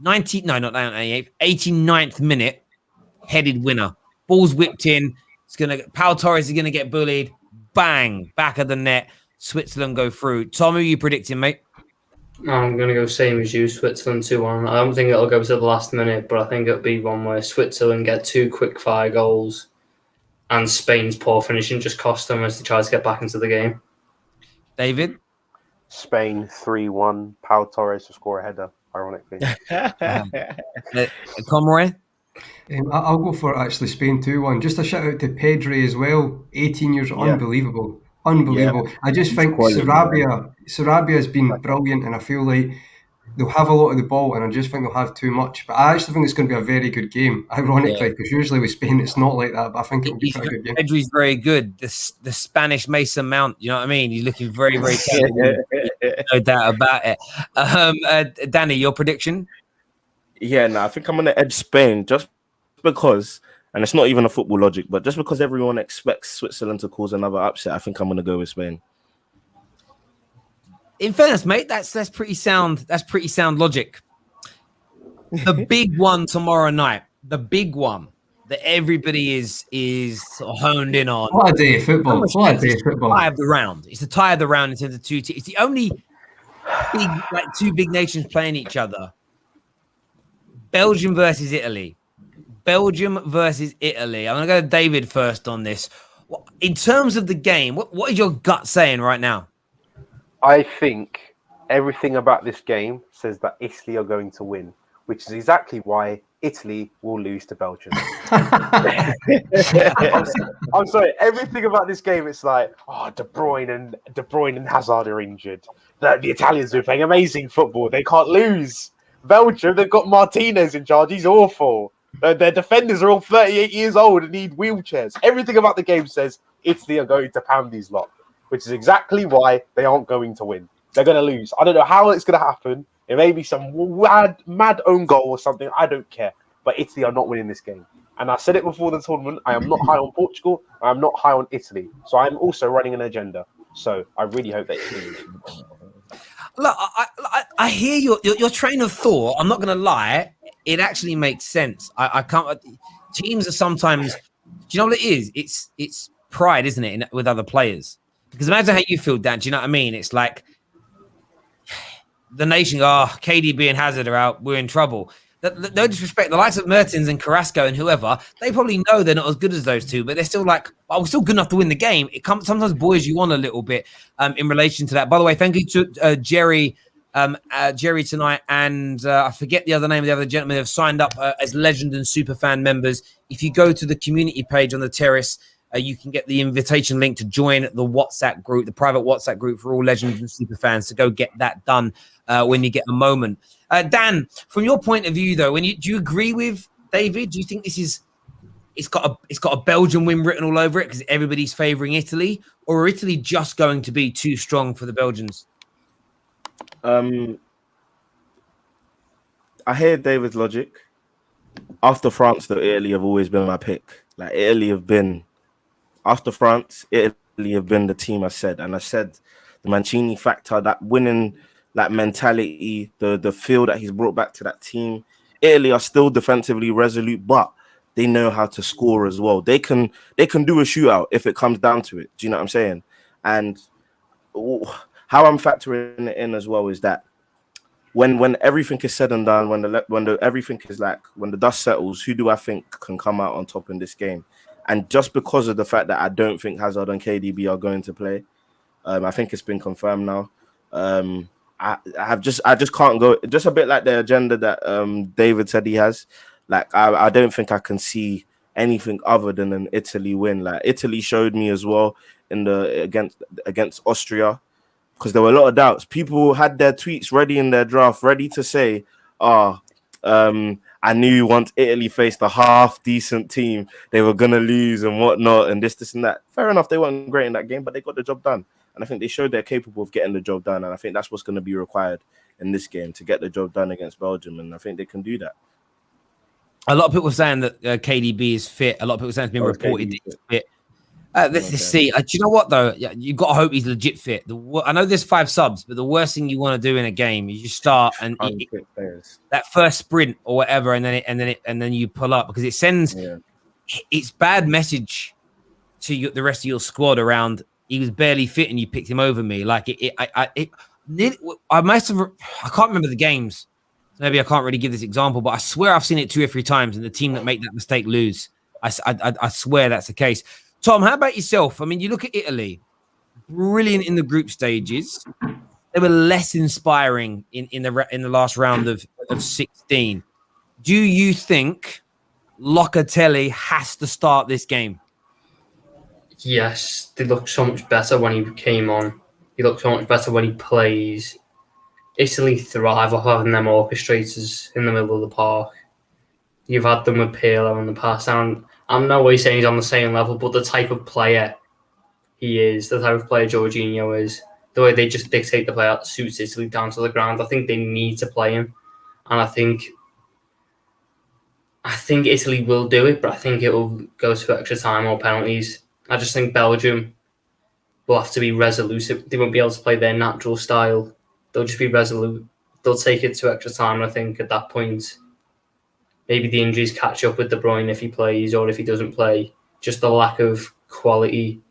89th minute headed winner. Ball's whipped in. Pau Torres is going to get bullied. Bang. Back of the net. Switzerland go through. Tom, who are you predicting, mate?
I'm going to go same as you, Switzerland 2-1. I don't think it'll go to the last minute, but I think it'll be one where Switzerland get 2 quick-fire goals and Spain's poor finishing just cost them as they try to get back into the game.
David?
Spain 3-1. Pau Torres to score a header, ironically.
Conroy?
I'll go for actually Spain 2-1. Just a shout out to Pedri as well. 18 years, unbelievable. Unbelievable. Yeah. I just think Sarabia has been brilliant, and I feel like they'll have a lot of the ball, and I just think they'll have too much. But I actually think it's going to be a very good game, ironically, because usually with Spain it's not like that, but I think it'll be a good game.
Pedri's very good. The Spanish Mason Mount, you know what I mean? He's looking very, very talented. No doubt about it. Danny, your prediction?
I think I'm going to edge Spain just because, and it's not even a football logic, but just because everyone expects Switzerland to cause another upset, I think I'm going to go with Spain.
In fairness, mate, that's pretty sound. That's pretty sound logic. The big one tomorrow night, the big one that everybody is sort of honed in on.
What a day of football! What a day of football!
Tie of the round. It's the tie of the round in terms of two teams. It's the only big, two big nations playing each other Belgium versus Italy. Belgium versus Italy. I'm going to go to David first on this. In terms of the game, what is your gut saying right now?
I think everything about this game says that Italy are going to win, which is exactly why Italy will lose to Belgium. I'm sorry. Everything about this game, it's like, De Bruyne and Hazard are injured. The Italians are playing amazing football. They can't lose. Belgium, they've got Martinez in charge. He's awful. Their defenders are all 38 years old and need wheelchairs. Everything about the game says Italy are going to pound these lot, which is exactly why they aren't going to win. They're going to lose. I don't know how it's going to happen. It may be some mad own goal or something. I don't care. But Italy are not winning this game. And I said it before the tournament. I am not high on Portugal. I am not high on Italy. So I'm also running an agenda. So I really hope that Italy wins.
Look, I hear your train of thought. I'm not going to lie. It actually makes sense. I can't. Teams are sometimes. Do you know what it is? It's pride, isn't it, with other players? Because imagine how you feel, Dan. Do you know what I mean? It's like the nation. KDB and Hazard are out. We're in trouble. No disrespect. The likes of Mertens and Carrasco and whoever, they probably know they're not as good as those two, but they're still like, we're still good enough to win the game. It sometimes buoys you on a little bit in relation to that. By the way, thank you to Jerry tonight, and I forget the other name of the other gentleman who have signed up as Legend and Superfan members. If you go to the community page on the Terrace, you can get the invitation link to join the WhatsApp group, the private WhatsApp group for all Legends and Superfans. So go get that done when you get a moment. Dan, from your point of view, though, do you agree with David? Do you think it's got a Belgian win written all over it because everybody's favouring Italy, or are Italy just going to be too strong for the Belgians?
I hear David's logic. After France, though, Italy have always been my pick. Like Italy have been after France, Italy have been the team I said, and I said the Mancini factor, that winning, that mentality, the feel that he's brought back to that team. Italy are still defensively resolute, but they know how to score as well. They can do a shootout if it comes down to it. Do you know what I'm saying? And how I'm factoring it in as well is that when everything is said and done, when the dust settles, who do I think can come out on top in this game? And just because of the fact that I don't think Hazard and KDB are going to play, I think it's been confirmed now. I just can't go. Just a bit like the agenda that David said he has. Like I don't think I can see anything other than an Italy win. Like Italy showed me as well in the against Austria, because there were a lot of doubts. People had their tweets ready in their draft, ready to say, I knew once Italy faced a half decent team, they were gonna lose and whatnot, and this and that. Fair enough, they weren't great in that game, but they got the job done. And I think they showed they're capable of getting the job done. And I think that's what's going to be required in this game, to get the job done against Belgium. And I think they can do that.
A lot of people are saying that KDB is fit. A lot of people are saying it's been reported that he's fit. Let's see. Do you know what, though? You've got to hope he's legit fit. I know there's 5 subs, but the worst thing you want to do in a game is you start and that first sprint or whatever, and then you pull up, because it sends it's bad message to the rest of your squad around. He was barely fit and you picked him over me. Like I can't remember the games. So maybe I can't really give this example, but I swear I've seen it 2 or 3 times, and the team that make that mistake lose. I swear that's the case. Tom, how about yourself? I mean, you look at Italy, brilliant in the group stages. They were less inspiring in the last round of 16. Do you think Locatelli has to start this game?
Yes, they look so much better when he came on. He looks so much better when he plays. Italy thrive off having them orchestrators in the middle of the park. You've had them with Pirlo in the past, and I'm no way saying he's on the same level, but the type of player he is, the type of player Jorginho is, the way they just dictate the play out suits Italy down to the ground. I think they need to play him, and I think Italy will do it, but I think it will go to extra time or penalties. I just think Belgium will have to be resolute. They won't be able to play their natural style. They'll just be resolute. They'll take it to extra time, I think, at that point. Maybe the injuries catch up with De Bruyne if he plays, or if he doesn't play. Just the lack of quality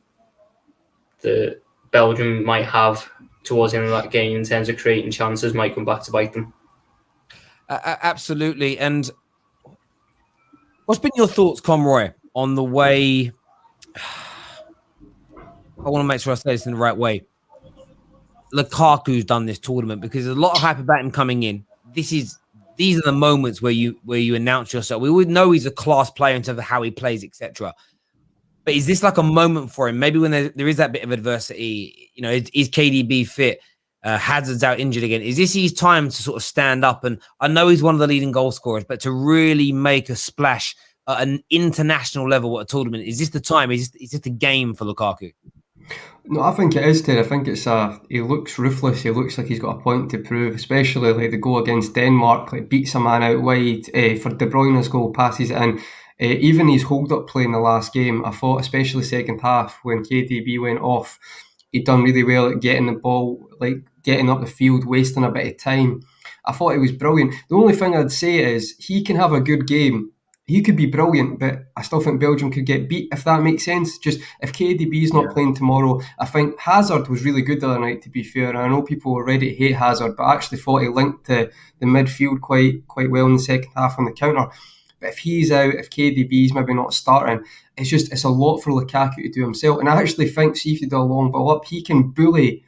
that Belgium might have towards the end of that game in terms of creating chances might come back to bite them.
Absolutely. And what's been your thoughts, Conroy, on the way? I want to make sure I say this in the right way. Lukaku's done this tournament because there's a lot of hype about him coming in. These are the moments where you announce yourself. We would know he's a class player in terms of how he plays, etc. But is this like a moment for him? Maybe when there is that bit of adversity, is KDB fit? Hazard's out injured again. Is this his time to sort of stand up? And I know he's one of the leading goal scorers, but to really make a splash at an international level at a tournament, is this the time? Is this the game for Lukaku?
No, I think it is, Ted. I think he looks ruthless. He looks like he's got a point to prove, especially like the goal against Denmark, like beats a man out wide for De Bruyne's goal, passes it in. Even his hold-up play in the last game, I thought, especially second half, when KDB went off, he'd done really well at getting the ball, like getting up the field, wasting a bit of time. I thought he was brilliant. The only thing I'd say is he can have a good game. He could be brilliant, but I still think Belgium could get beat, if that makes sense. Just if KDB's not playing tomorrow, I think Hazard was really good the other night, to be fair. And I know people already hate Hazard, but I actually thought he linked to the midfield quite well in the second half on the counter. But if he's out, if KDB's maybe not starting, it's a lot for Lukaku to do himself. And I actually think, see if you do a long ball up, he can bully.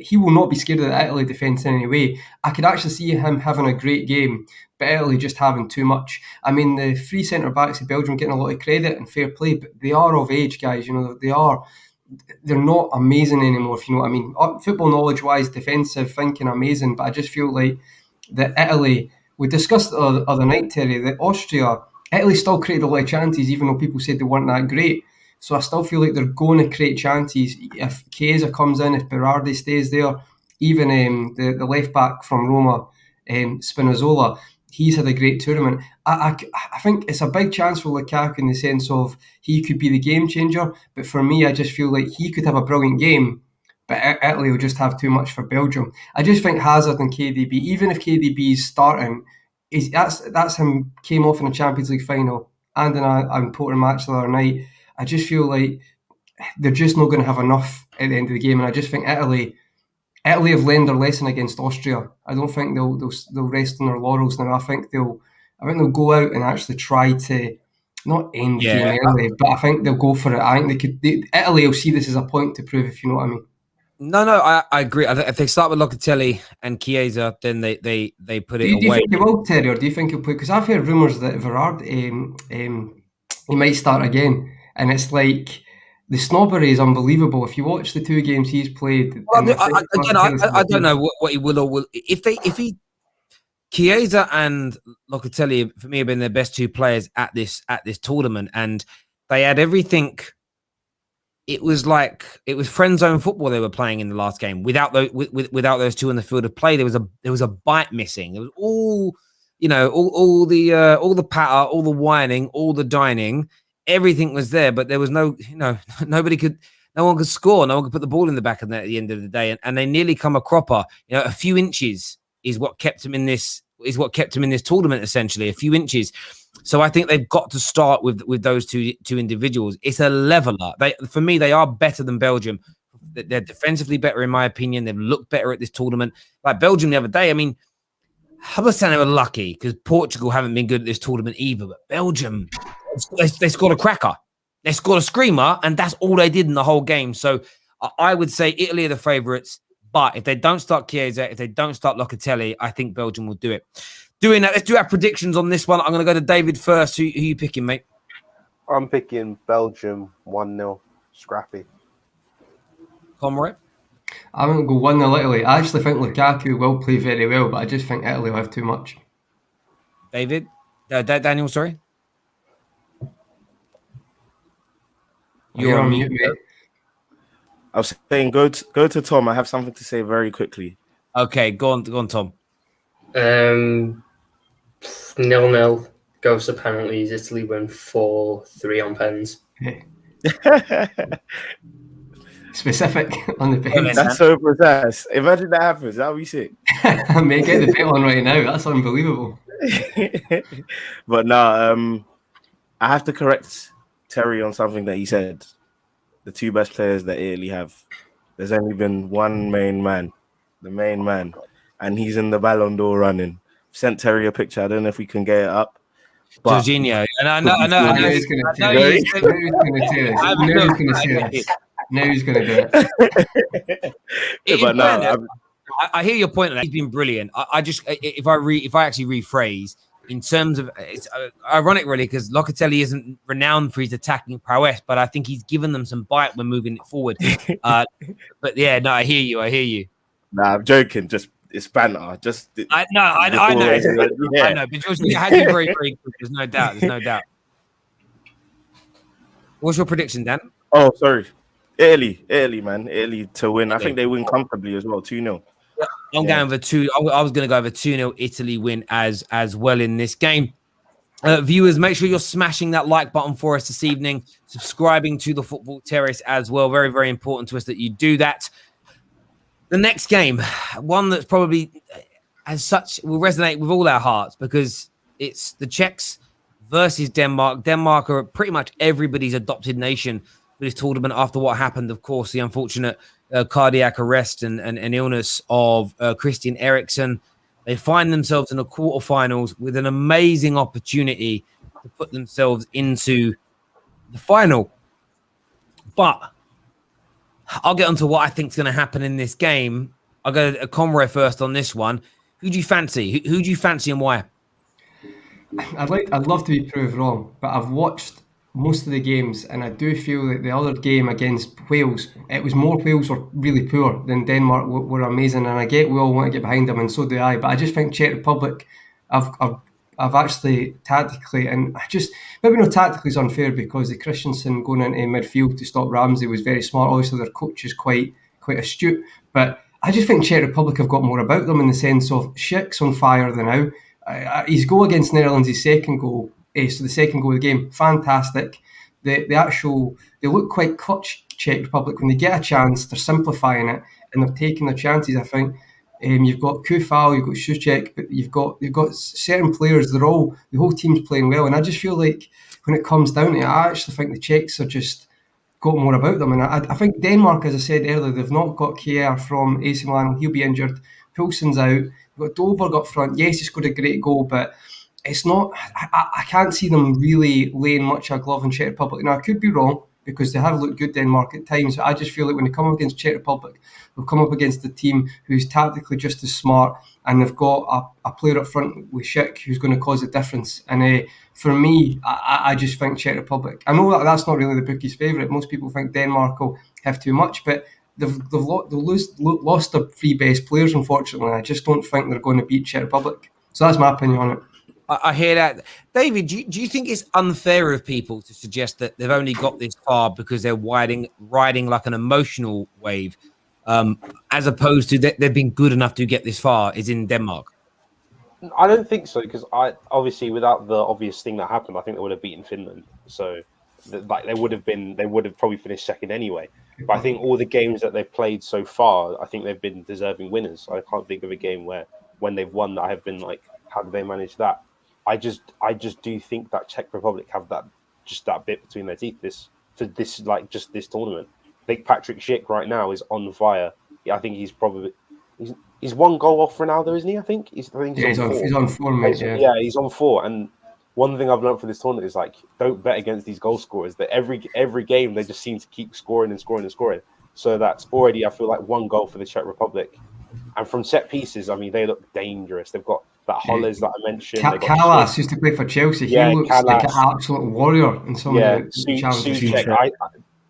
He will not be scared of the Italy defence in any way. I could actually see him having a great game, but Italy just having too much. I mean, the three centre-backs of Belgium getting a lot of credit and fair play, but they are of age, guys. They're not amazing anymore, if you know what I mean. Football knowledge-wise, defensive thinking, amazing, but I just feel like that Italy, we discussed the other night, Terry, that Italy still created a lot of chances, even though people said they weren't that great. So I still feel like they're going to create chances. If Chiesa comes in, if Berardi stays there, even the left back from Roma, Spinazzola, he's had a great tournament. I think it's a big chance for Lukaku in the sense of he could be the game changer. But for me, I just feel like he could have a brilliant game, but Italy will just have too much for Belgium. I just think Hazard and KDB, even if KDB is starting, that's him came off in a Champions League final and in an important match the other night. I just feel like they're just not going to have enough at the end of the game, and I just think Italy have learned their lesson against Austria. I don't think they'll rest on their laurels now. I think they'll go out and actually try to not end the game early, but I think they'll go for it. I think Italy will see this as a point to prove, if you know what I mean.
No, I agree. If they start with Locatelli and Chiesa, then they put it away.
Do you think he will, Terry, or do you think he'll play? Because I've heard rumours that Verard, he might start again. And it's like the snobbery is unbelievable. If you watch the two games he's played,
I don't know what he will or will. If he Chiesa and Locatelli for me have been the best two players at this tournament, and they had everything. It was friend zone football they were playing in the last game without those two in the field of play. There was a bite missing. There was all the patter, all the whining, all the dining. Everything was there, but there was no one could score. No one could put the ball in the back of net at the end of the day. And they nearly come a cropper. A few inches is what kept him in this tournament, essentially, a few inches. So I think they've got to start with those two individuals. It's a leveler. For me, they are better than Belgium. They're defensively better, in my opinion. They've looked better at this tournament. Like Belgium the other day, I mean, I'm not saying they were lucky because Portugal haven't been good at this tournament either, but Belgium, they scored a cracker. They scored a screamer, and that's all they did in the whole game. So I would say Italy are the favourites, but if they don't start Chiesa, if they don't start Locatelli, I think Belgium will do it. Doing that, let's do our predictions on this one. I'm going to go to David first. Who are you picking, mate?
I'm picking Belgium 1-0, scrappy.
Comrade?
I'm going to go 1-0 Italy. I actually think Lukaku will play very well, but I just think Italy will have too much.
David? Daniel, sorry?
You're on mute, mate.
I was saying go to Tom. I have something to say very quickly.
Okay, go on, Tom.
0-0 goes to penalties. Italy win 4-3 on pens.
Specific on the pens.
That's so precise. Imagine that happens. That'll be sick.
I may get the bet on right now. That's unbelievable.
But no, I have to correct Terry on something that he said. The two best players that Italy have. There's only been one main man, the main man, and he's in the Ballon d'Or running sent Terry a picture. I don't know if we can get it up. But
Jorginho, and I know
He's going to do it.
But no,
I hear your point on that. He's been brilliant. If I actually rephrase in terms of, it's ironic really, because Locatelli isn't renowned for his attacking prowess, but I think he's given them some bite when moving it forward. But yeah, no, I hear you.
Nah, I'm joking. Just it's banter.
I know. I know. But Jorginho has been very, very good. There's no doubt. What's your prediction, Dan?
Oh, sorry. Italy, man. Italy to win. I think they win comfortably as well, 2-0.
I'm going for 2. I was going to go over 2-0 Italy win as well in this game. Viewers, make sure you're smashing that like button for us this evening, subscribing to the Football Terrace as well. Very, very important to us that you do that. The next game, one that's probably as such will resonate with all our hearts because it's the Czechs versus Denmark. Denmark are pretty much everybody's adopted nation for this tournament after what happened, of course, the unfortunate cardiac arrest and illness of Christian Eriksen. They find themselves in the quarterfinals with an amazing opportunity to put themselves into the final. But I'll get onto what I think is going to happen in this game. I'll go to Conroy first on this one. Who do you fancy? Who do you fancy and why?
I'd love to be proved wrong, but I've watched most of the games, and I do feel that the other game against Wales, it was more Wales were really poor than Denmark were amazing, and I get we all want to get behind them, and so do I. But I just think Czech Republic, I've actually tactically, and I just maybe not tactically is unfair because the Christensen going into midfield to stop Ramsey was very smart. Obviously, their coach is quite astute, but I just think Czech Republic have got more about them in the sense of Schick's on fire than now. His goal against Netherlands, his second goal. So the second goal of the game, fantastic. They look quite clutch, Czech Republic. When they get a chance, they're simplifying it and they're taking their chances, I think. You've got Kufal, you've got Souček, but you've got certain players, the whole team's playing well. And I just feel like when it comes down to it, I actually think the Czechs are just got more about them. And I think Denmark, as I said earlier, they've not got Kjær from AC Milan, he'll be injured. Poulsen's out. You've got Dolberg up front. Yes, he scored a great goal, but it's not. I can't see them really laying much a glove on Czech Republic. Now, I could be wrong because they have looked good, Denmark, at times. But I just feel like when they come up against Czech Republic, they'll come up against a team who's tactically just as smart, and they've got a player up front with Schick who's going to cause a difference. And for me, I just think Czech Republic. I know that's not really the bookies' favourite. Most people think Denmark will have too much, but they've lost their three best players, unfortunately. I just don't think they're going to beat Czech Republic. So that's my opinion on it.
I hear that. David, do you think it's unfair of people to suggest that they've only got this far because they're riding like an emotional wave, as opposed to they've been good enough to get this far, is in Denmark?
I don't think so, because obviously without the obvious thing that happened, I think they would have beaten Finland. So they would have probably finished second anyway. But I think all the games that they've played so far, I think they've been deserving winners. I can't think of a game where when they've won that I have been like, how did they manage that? I just do think that Czech Republic have that bit between their teeth this tournament. I think Patrick Schick right now is on fire. Yeah, I think he's one goal off Ronaldo, isn't he? I think he's on 4, mate. Yeah, he's on 4. And one thing I've learned from this tournament is like, don't bet against these goal scorers. That every game they just seem to keep scoring and scoring and scoring. So that's already, I feel like, 1 goal for the Czech Republic. And from set pieces, I mean, they look dangerous. They've got that Hollis that I mentioned.
Callas used to play for Chelsea. He looks like an absolute warrior in some of the challenges.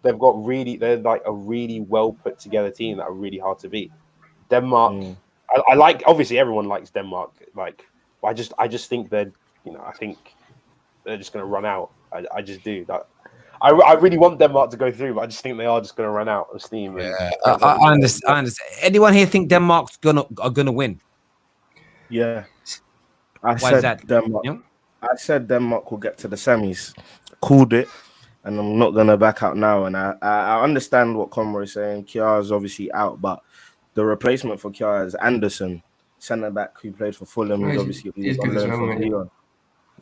They've got they're like a really well put together team that are really hard to beat. Denmark, I like. Obviously, everyone likes Denmark. Like, I just think I think they're just going to run out. I just do that. I really want Denmark to go through, but I just think they are just going to run out of steam.
Yeah, I understand. Anyone here think Denmark's are gonna win?
Yeah,
Why is that?
Denmark.
Yeah?
I said Denmark will get to the semis. Called it, and I'm not gonna back out now. And I understand what Conroy is saying. Kjær is obviously out, but the replacement for Kjær is Anderson, centre back who played for Fulham. He's on loan from Leon.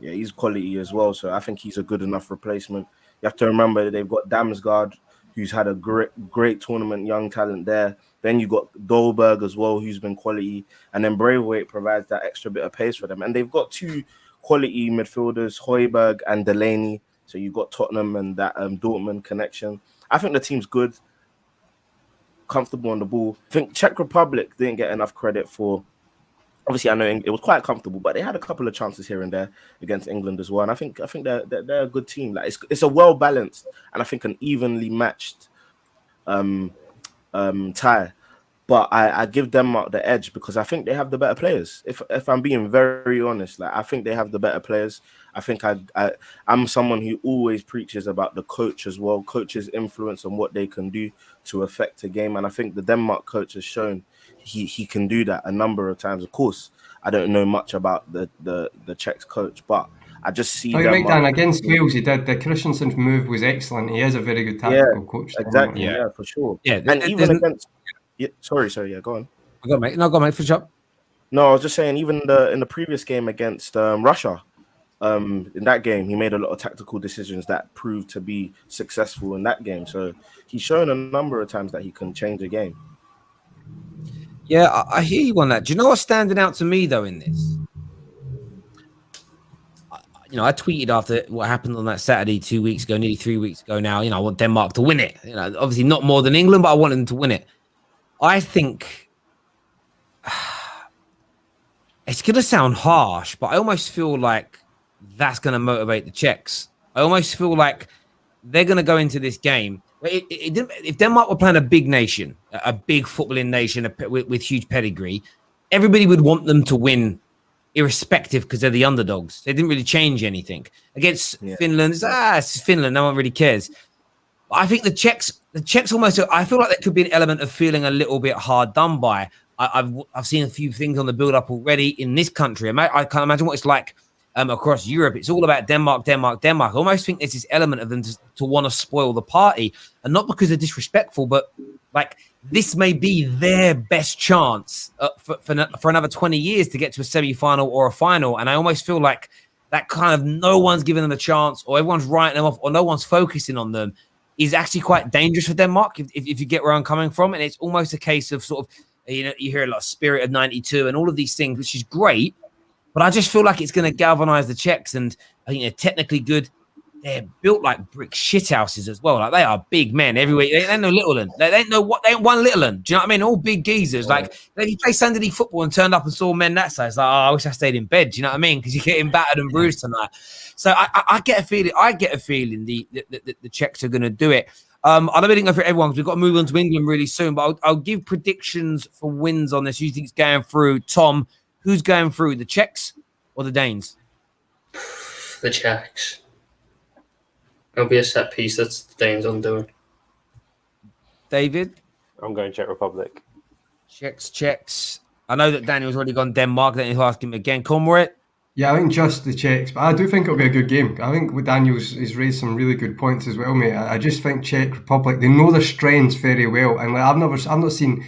Yeah, he's quality as well. So I think he's a good enough replacement. You have to remember they've got Damsgaard, who's had a great tournament, young talent there. Then you got Dolberg as well, who's been quality, and then Braithwaite provides that extra bit of pace for them. And they've got two quality midfielders, Højbjerg and Delaney. So you've got Tottenham and that Dortmund connection. I think the team's good, comfortable on the ball. I think Czech Republic didn't get enough credit for. Obviously, I know it was quite comfortable, but they had a couple of chances here and there against England as well. And I think they're a good team. Like it's a well balanced and I think an evenly matched tie. But I give Denmark the edge because I think they have the better players. If I'm being very honest, like I think they have the better players. I think I'm someone who always preaches about the coach as well, coach's influence on what they can do to affect a game. And I think the Denmark coach has shown he can do that a number of times. Of course, I don't know much about the Czech coach, but I just see.
You're right, Dan. Against Wales, he did. The Christensen's move was excellent. He is a very good tactical coach.
Exactly. Yeah, for sure.
Yeah,
and even against. Yeah, sorry. Yeah, go on.
Go on, mate. No, go on, mate. Finish up.
No, I was just saying. Even in the previous game against Russia, in that game, he made a lot of tactical decisions that proved to be successful in that game. So he's shown a number of times that he can change a game.
Yeah, I hear you on that. Do you know what's standing out to me though in this? I tweeted after what happened on that Saturday 2 weeks ago, nearly 3 weeks ago now. I want Denmark to win it. Obviously not more than England, but I want them to win it. I think it's going to sound harsh, but I almost feel like that's going to motivate the Czechs. I almost feel like they're going to go into this game. If Denmark were playing a big nation, a big footballing nation with huge pedigree, everybody would want them to win irrespective because they're the underdogs. They didn't really change anything. Against Finland, it's Finland. No one really cares. I think the Czechs almost. I feel like there could be an element of feeling a little bit hard done by. I've seen a few things on the build up already in this country. I can't imagine what it's like across Europe. It's all about Denmark. I almost think there's this element of them to want to spoil the party, and not because they're disrespectful, but like this may be their best chance for another 20 years to get to a semi-final or a final. And I almost feel like that kind of no one's giving them a chance, or everyone's writing them off, or no one's focusing on them, is actually quite dangerous for Denmark, if you get where I'm coming from. And it's almost a case of sort of, you hear a lot of spirit of 92 and all of these things, which is great. But I just feel like it's going to galvanize the Czechs. And I think they're technically good. They're built like brick shithouses as well. Like they are big men everywhere. They ain't no little one. They ain't one little one. Do you know what I mean? All big geezers. Like if you play Sunday league football and turned up and saw men that size, it's like, I wish I stayed in bed. Do you know what I mean? Because you're getting battered and bruised tonight. So I get a feeling. The Czechs are going to do it. I don't really go for everyone because we've got to move on to England really soon. But I'll give predictions for wins on this. Who think's going through? Tom, who's going through? The Czechs or the Danes?
The Czechs. It'll be a set piece that's the Danes undoing.
David?
I'm going Czech Republic.
Czechs. I know that Daniel's already gone Denmark. Then he'll ask him again. Conroy?
Yeah, I think just the Czechs, but I do think it'll be a good game. I think with Daniel's he's raised some really good points as well, mate. I just think Czech Republic, they know their strengths very well, and like I've not seen.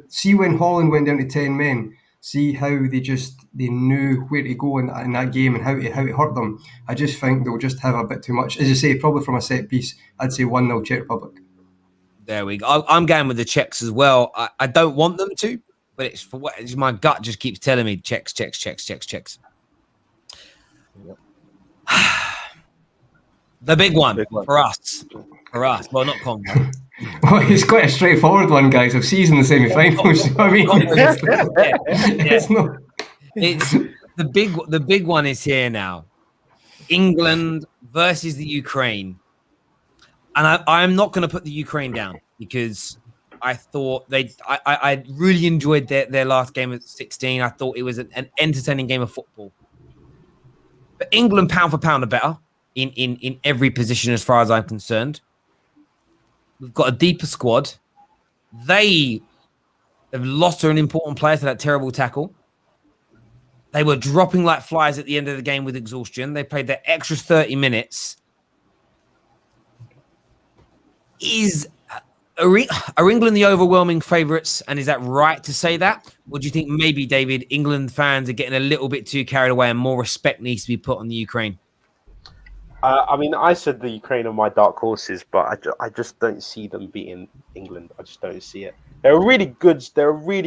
See when Holland went down to 10 men. See how they knew where to go in that game and how to hurt them. I just think they'll just have a bit too much. As you say, probably from a set piece, I'd say 1-0 Czech Republic.
There we go. I'm going with the Czechs as well. I don't want them to, but it's my gut just keeps telling me Czechs. The big one for us. Well, not Congo.
Well, it's quite a straightforward one, guys. I've seen in the semi-finals. You know what I mean?
It's the big one is here now. England versus the Ukraine, and I'm not going to put the Ukraine down because I thought I really enjoyed their last game at 16. I thought it was an entertaining game of football. But England, pound for pound, are better in every position as far as I'm concerned. We've got a deeper squad. They have lost an important player to that terrible tackle. They were dropping like flies at the end of the game with exhaustion. They played their extra 30 minutes. Are England the overwhelming favourites? And is that right to say that? Or do you think maybe, David, England fans are getting a little bit too carried away and more respect needs to be put on the Ukraine?
I mean, I said the Ukraine are my dark horses, but I just don't see them beating England. I just don't see it. They're a really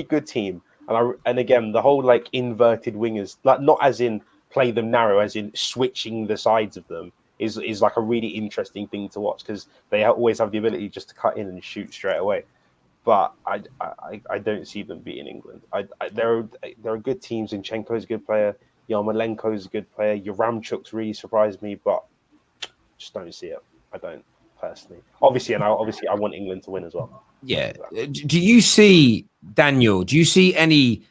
good team, and again, the whole like inverted wingers, like not as in play them narrow, as in switching the sides of them, is like a really interesting thing to watch because they always have the ability just to cut in and shoot straight away. But I don't see them beating England. They're a good team. Zinchenko's a good player. Yarmolenko's a good player. Yaramchuk's really surprised me, but just don't see it. I don't personally. Obviously, I want England to win as well.
Yeah. Do you see, Daniel? Do you see any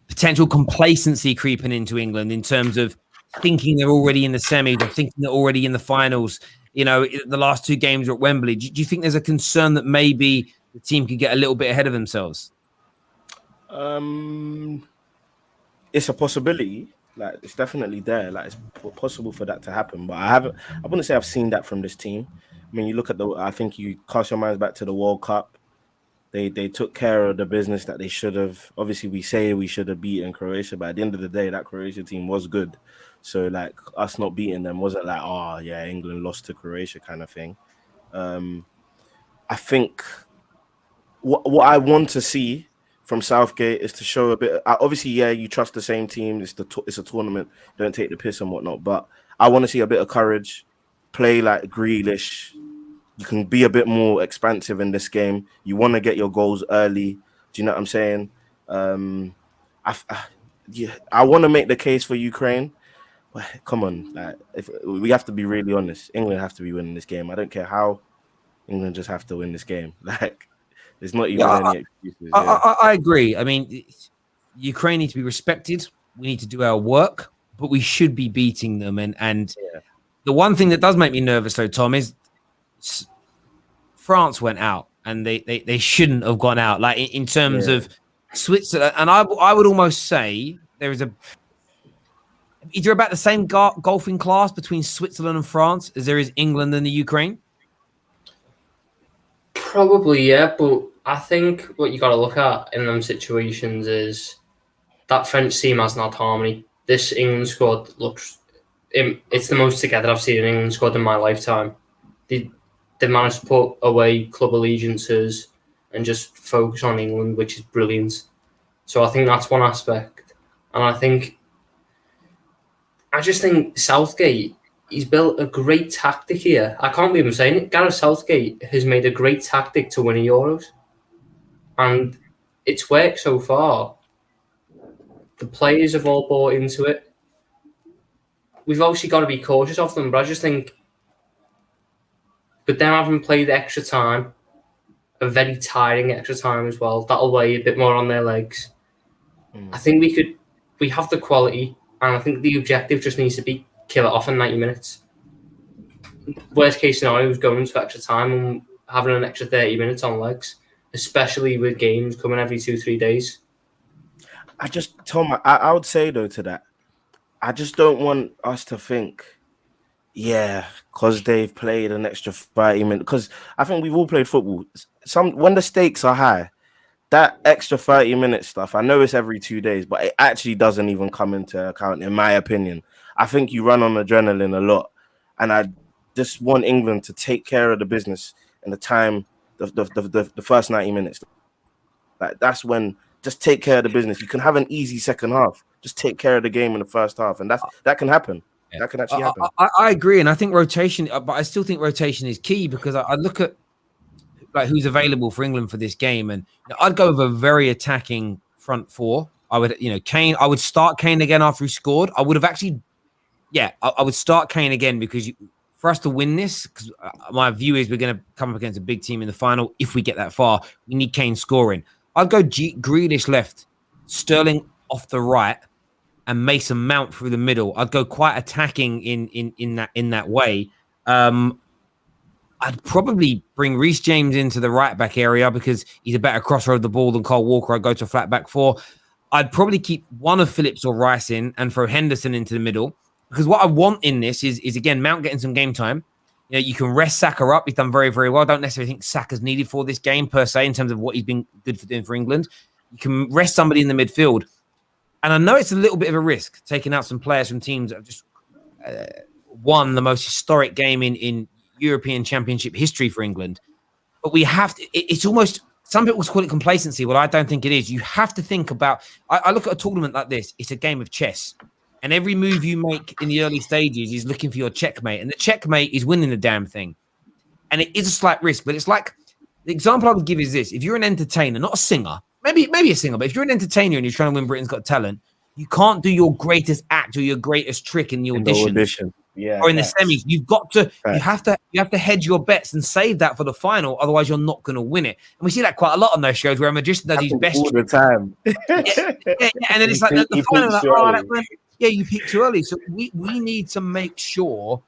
potential complacency creeping into England in terms of thinking they're already in the semis or thinking they're already in the finals? You know, the last two games are at Wembley. Do you think there's a concern that maybe the team could get a little bit ahead of themselves?
It's a possibility. Like, it's definitely there. Like, it's possible for that to happen. But I wouldn't say I've seen that from this team. I mean, you look at I think you cast your minds back to the World Cup. They took care of the business that they should have. Obviously, we say we should have beaten Croatia, but at the end of the day, that Croatia team was good. So, like, us not beating them wasn't like, oh, yeah, England lost to Croatia kind of thing. I think what I want to see from Southgate is to show a bit. Obviously, yeah, you trust the same team. It's a tournament. Don't take the piss and whatnot. But I want to see a bit of courage. Play like Grealish. You can be a bit more expansive in this game. You want to get your goals early. Do you know what I'm saying? I want to make the case for Ukraine. But come on, like, if we have to be really honest, England have to be winning this game. I don't care how. England just have to win this game. Like, there's not even any excuses.
I agree. I mean, Ukraine need to be respected. We need to do our work, but we should be beating them. And the one thing that does make me nervous, though, Tom, is France went out, and they shouldn't have gone out. Like, in terms of Switzerland, and I would almost say is there about the same golfing class between Switzerland and France as there is England and the Ukraine?
Probably, yeah, but I think what you got to look at in them situations is that French team has not harmony. This England squad it's the most together I've seen an England squad in my lifetime. They managed to put away club allegiances and just focus on England, which is brilliant. So I think that's one aspect. And I just think Southgate, he's built a great tactic here. I can't believe I'm saying it. Gareth Southgate has made a great tactic to win a Euros. And it's worked so far. The players have all bought into it. We've obviously got to be cautious of them, but I just think with them having played extra time, a very tiring extra time as well, that'll weigh a bit more on their legs. I think we have the quality, and I think the objective just needs to be kill it off in 90 minutes. Worst case scenario is going into extra time and having an extra 30 minutes on legs, especially with games coming every 2-3 days.
I would say though to that, I just don't want us to think, because they've played an extra 30 minutes. Because I think we've all played football. When the stakes are high, that extra 30 minute stuff, I know it's every 2 days, but it actually doesn't even come into account, in my opinion. I think you run on adrenaline a lot, and I just want England to take care of the business in the time, the first 90 minutes. Like, that's when, just take care of the business. You can have an easy second half. Just take care of the game in the first half, and that can happen. Yeah. That can actually happen.
I agree, and I think rotation, but I still think rotation is key because I look at like who's available for England for this game, and I'd go with a very attacking front four. I would, Kane. I would start Kane again after he scored. I would have actually, I would start Kane again because for us to win this, because my view is we're going to come up against a big team in the final. If we get that far, we need Kane scoring. I'd go Grealish left, Sterling off the right, and Mason Mount through the middle. I'd go quite attacking in that way. I'd probably bring Reece James into the right back area because he's a better crosser of the ball than Cole Walker. I'd go to a flat back four. I'd probably keep one of Phillips or Rice in and throw Henderson into the middle because what I want in this is again, Mount getting some game time. You can rest Saka up. He's done very, very well. I don't necessarily think Saka's needed for this game per se in terms of what he's been good for doing for England. You can rest somebody in the midfield. And I know it's a little bit of a risk taking out some players from teams that have just won the most historic game in European Championship history for England. But we have to, it's almost, some people call it complacency. Well, I don't think it is. You have to think about, I look at a tournament like this, it's a game of chess. And every move you make in the early stages is looking for your checkmate. And the checkmate is winning the damn thing. And it is a slight risk, but it's like, the example I would give is this. If you're an entertainer, not a singer, maybe a singer, but if you're an entertainer and you're trying to win Britain's Got Talent, you can't do your greatest act or your greatest trick in the audition.
Yeah,
or in the semis. You've got to, you have to hedge your bets and save that for the final. Otherwise, you're not going to win it. And we see that quite a lot on those shows where a magician does his best
all the time.
and then it's like the final, like, you peaked too early. So we need to make sure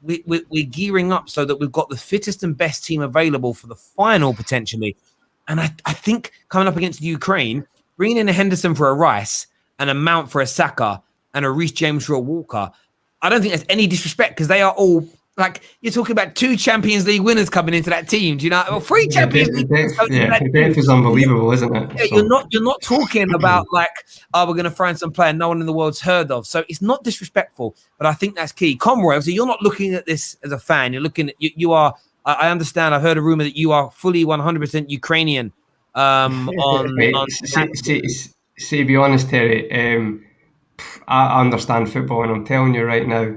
we're gearing up so that we've got the fittest and best team available for the final potentially. And I think coming up against Ukraine, bringing in a Henderson for a Rice and a Mount for a Saka and a Reece James for a Walker, I don't think there's any disrespect because they are all, like, you're talking about 2 Champions League winners coming into that team. Do you know? Well, 3 Champions League winners.
The depth is unbelievable, isn't it?
Yeah, so. You're not talking about like, we're going to find some player no one in the world's heard of. So it's not disrespectful, but I think that's key. Conroy, so you're not looking at this as a fan. You're looking at you are. I understand. I've heard a rumor that you are fully 100% Ukrainian.
See, to be honest, Terry, I understand football, and I'm telling you right now,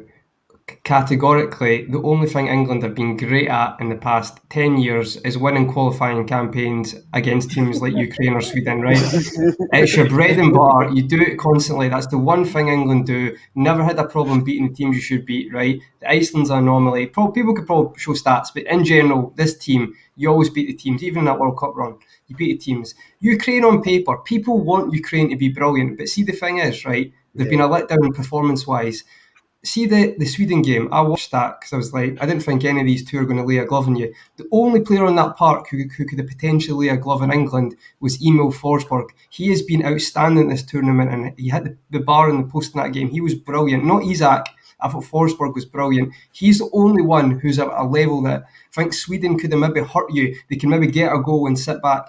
categorically, the only thing England have been great at in the past 10 years is winning qualifying campaigns against teams like Ukraine or Sweden, right? It's your bread and butter. You do it constantly. That's the one thing England do. Never had a problem beating the teams you should beat, right? The Iceland's anomaly. People could probably show stats, but in general, this team, you always beat the teams, even in that World Cup run. You beat the teams. Ukraine on paper, people want Ukraine to be brilliant, but see, the thing is, right, they've been a letdown performance-wise. See the Sweden game, I watched that because I was like, I didn't think any of these 2 are going to lay a glove on you. The only player on that park who could have potentially lay a glove in England was Emil Forsberg. He has been outstanding this tournament, and he hit the bar in the post in that game. He was brilliant. Not Isak. I thought Forsberg was brilliant. He's the only one who's at a level that I think Sweden could have maybe hurt you. They can maybe get a goal and sit back.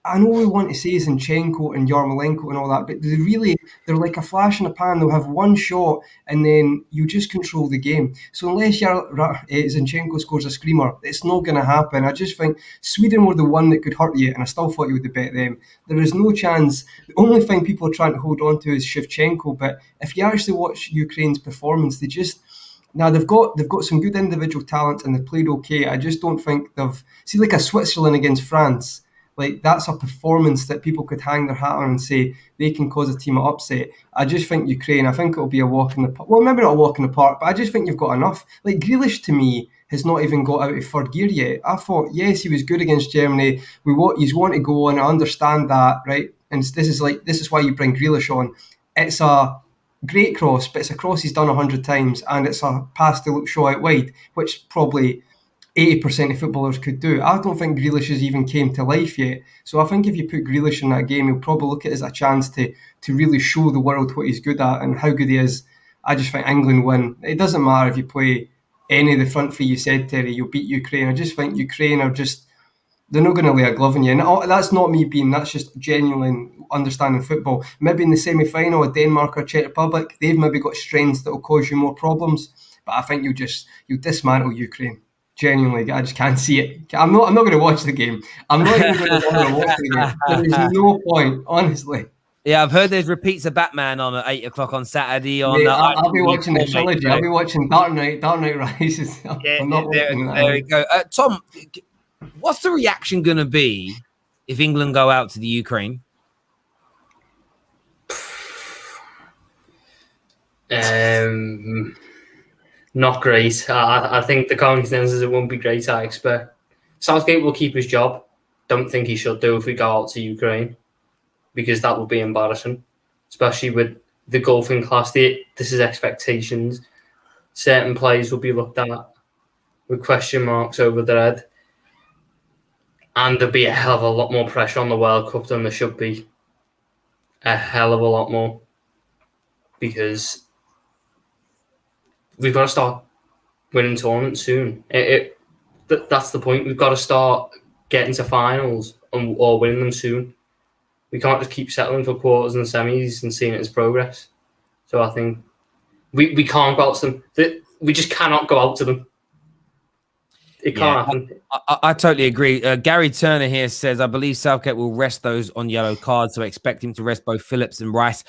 I know we want to say Zinchenko and Yarmolenko and all that, but they're like a flash in a pan. They'll have one shot and then you just control the game. So unless Zinchenko scores a screamer, it's not going to happen. I just think Sweden were the one that could hurt you, and I still thought you would have bet them. There is no chance. The only thing people are trying to hold on to is Shevchenko, but if you actually watch Ukraine's performance, they've got some good individual talent and they've played okay. I just don't think like a Switzerland against France. Like, that's a performance that people could hang their hat on and say they can cause a team an upset. I just think Ukraine, I think it'll be a walk in the park. Well, maybe not a walk in the park, but I just think you've got enough. Like, Grealish, to me, has not even got out of third gear yet. I thought, yes, he was good against Germany. He's want to go on. I understand that, right? And this is why you bring Grealish on. It's a great cross, but it's a cross he's done 100 times, and it's a pass to Shaw out wide, which probably 80% of footballers could do. I don't think Grealish has even came to life yet. So I think if you put Grealish in that game, he'll probably look at it as a chance to really show the world what he's good at and how good he is. I just think England win. It doesn't matter if you play any of the front 3 you said, Terry, you'll beat Ukraine. I just think Ukraine are they're not going to lay a glove on you. And that's not me that's just genuine understanding football. Maybe in the semi-final of Denmark or Czech Republic, they've maybe got strengths that will cause you more problems. But I think you'll dismantle Ukraine. Genuinely, I just can't see it. I'm not going to watch the game. I'm not even going to watch the game. There is no point, honestly.
Yeah, I've heard there's repeats of Batman on at 8 o'clock on Saturday.
I'll be watching the trilogy. I'll be watching Dark Knight Rises.
I'm not watching that. There we go. Tom, what's the reaction going to be if England go out to the Ukraine?
Not great. I think the consensus it won't be great. I expect Southgate will keep his job. Don't think he should do if we go out to Ukraine, because that would be embarrassing, especially with the golfing class. This is expectations. Certain players will be looked at with question marks over their head, and there'll be a hell of a lot more pressure on the World Cup than there should be. A hell of a lot more, because we've got to start winning tournaments soon. That's the point. We've got to start getting to finals or winning them soon. We can't just keep settling for quarters and semis and seeing it as progress. So I think we can't go out to them. we just cannot go out to them. It can't happen.
I totally agree. Gary Turner here says, I believe Southgate will rest those on yellow cards, so I expect him to rest both Phillips and Rice.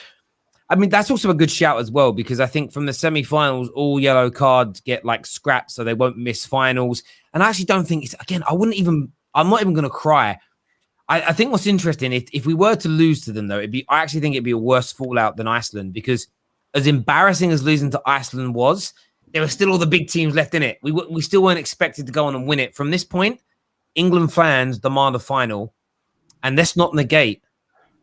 I mean, that's also a good shout as well, because I think from the semi-finals, all yellow cards get like scrapped, so they won't miss finals. And I actually don't think it's, again, I'm not even going to cry. I think what's interesting, if we were to lose to them, though, I actually think it'd be a worse fallout than Iceland, because as embarrassing as losing to Iceland was, there were still all the big teams left in it. We still weren't expected to go on and win it. From this point, England fans demand a final, and let's not negate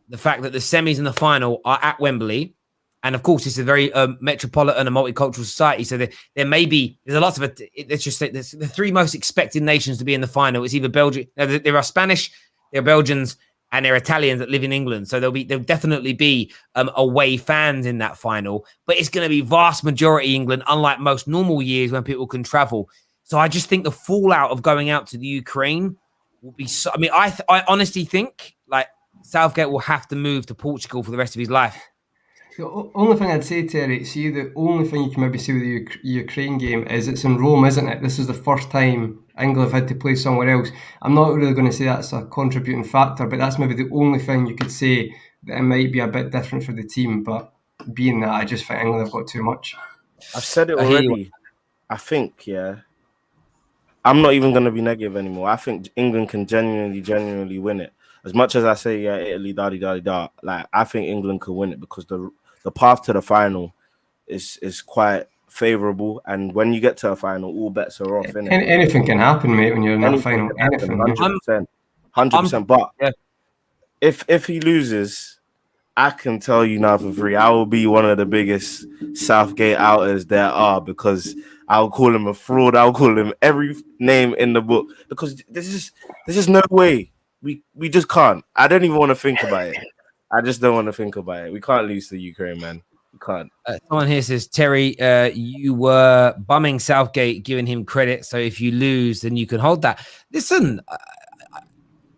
the fact that the semis and the final are at Wembley. And of course, it's a very metropolitan and multicultural society. So there's a lot of it. Let's just say there's the three most expected nations to be in the final. It's either Belgium, there are Spanish, there are Belgians, and there are Italians that live in England. So there'll definitely be away fans in that final. But it's going to be vast majority England, unlike most normal years when people can travel. So I just think the fallout of going out to the Ukraine will be so. I mean, I honestly think like Southgate will have to move to Portugal for the rest of his life.
The only thing I'd say, Terry, the only thing you can maybe see with the Ukraine game is it's in Rome, isn't it? This is the first time England have had to play somewhere else. I'm not really going to say that's a contributing factor, but that's maybe the only thing you could say that it might be a bit different for the team. But being that, I just think England have got too much.
I've said it already. I think, I'm not even going to be negative anymore. I think England can genuinely win it. As much as I say, Italy, da-di-da-di-da, like, I think England can win it because the path to the final is quite favourable. And when you get to a final, all bets are off, innit?
Anything can happen, mate, when you're in that final. Anything.
100%. But if he loses, I can tell you now for free, I will be one of the biggest Southgate outers there are, because I'll call him a fraud. I'll call him every name in the book, because there's just no way. We just can't. I don't even want to think about it. I just don't want to think about it. We can't lose to Ukraine, man. We can't.
Someone here says, Terry, you were bumming Southgate, giving him credit. So if you lose, then you can hold that. Listen,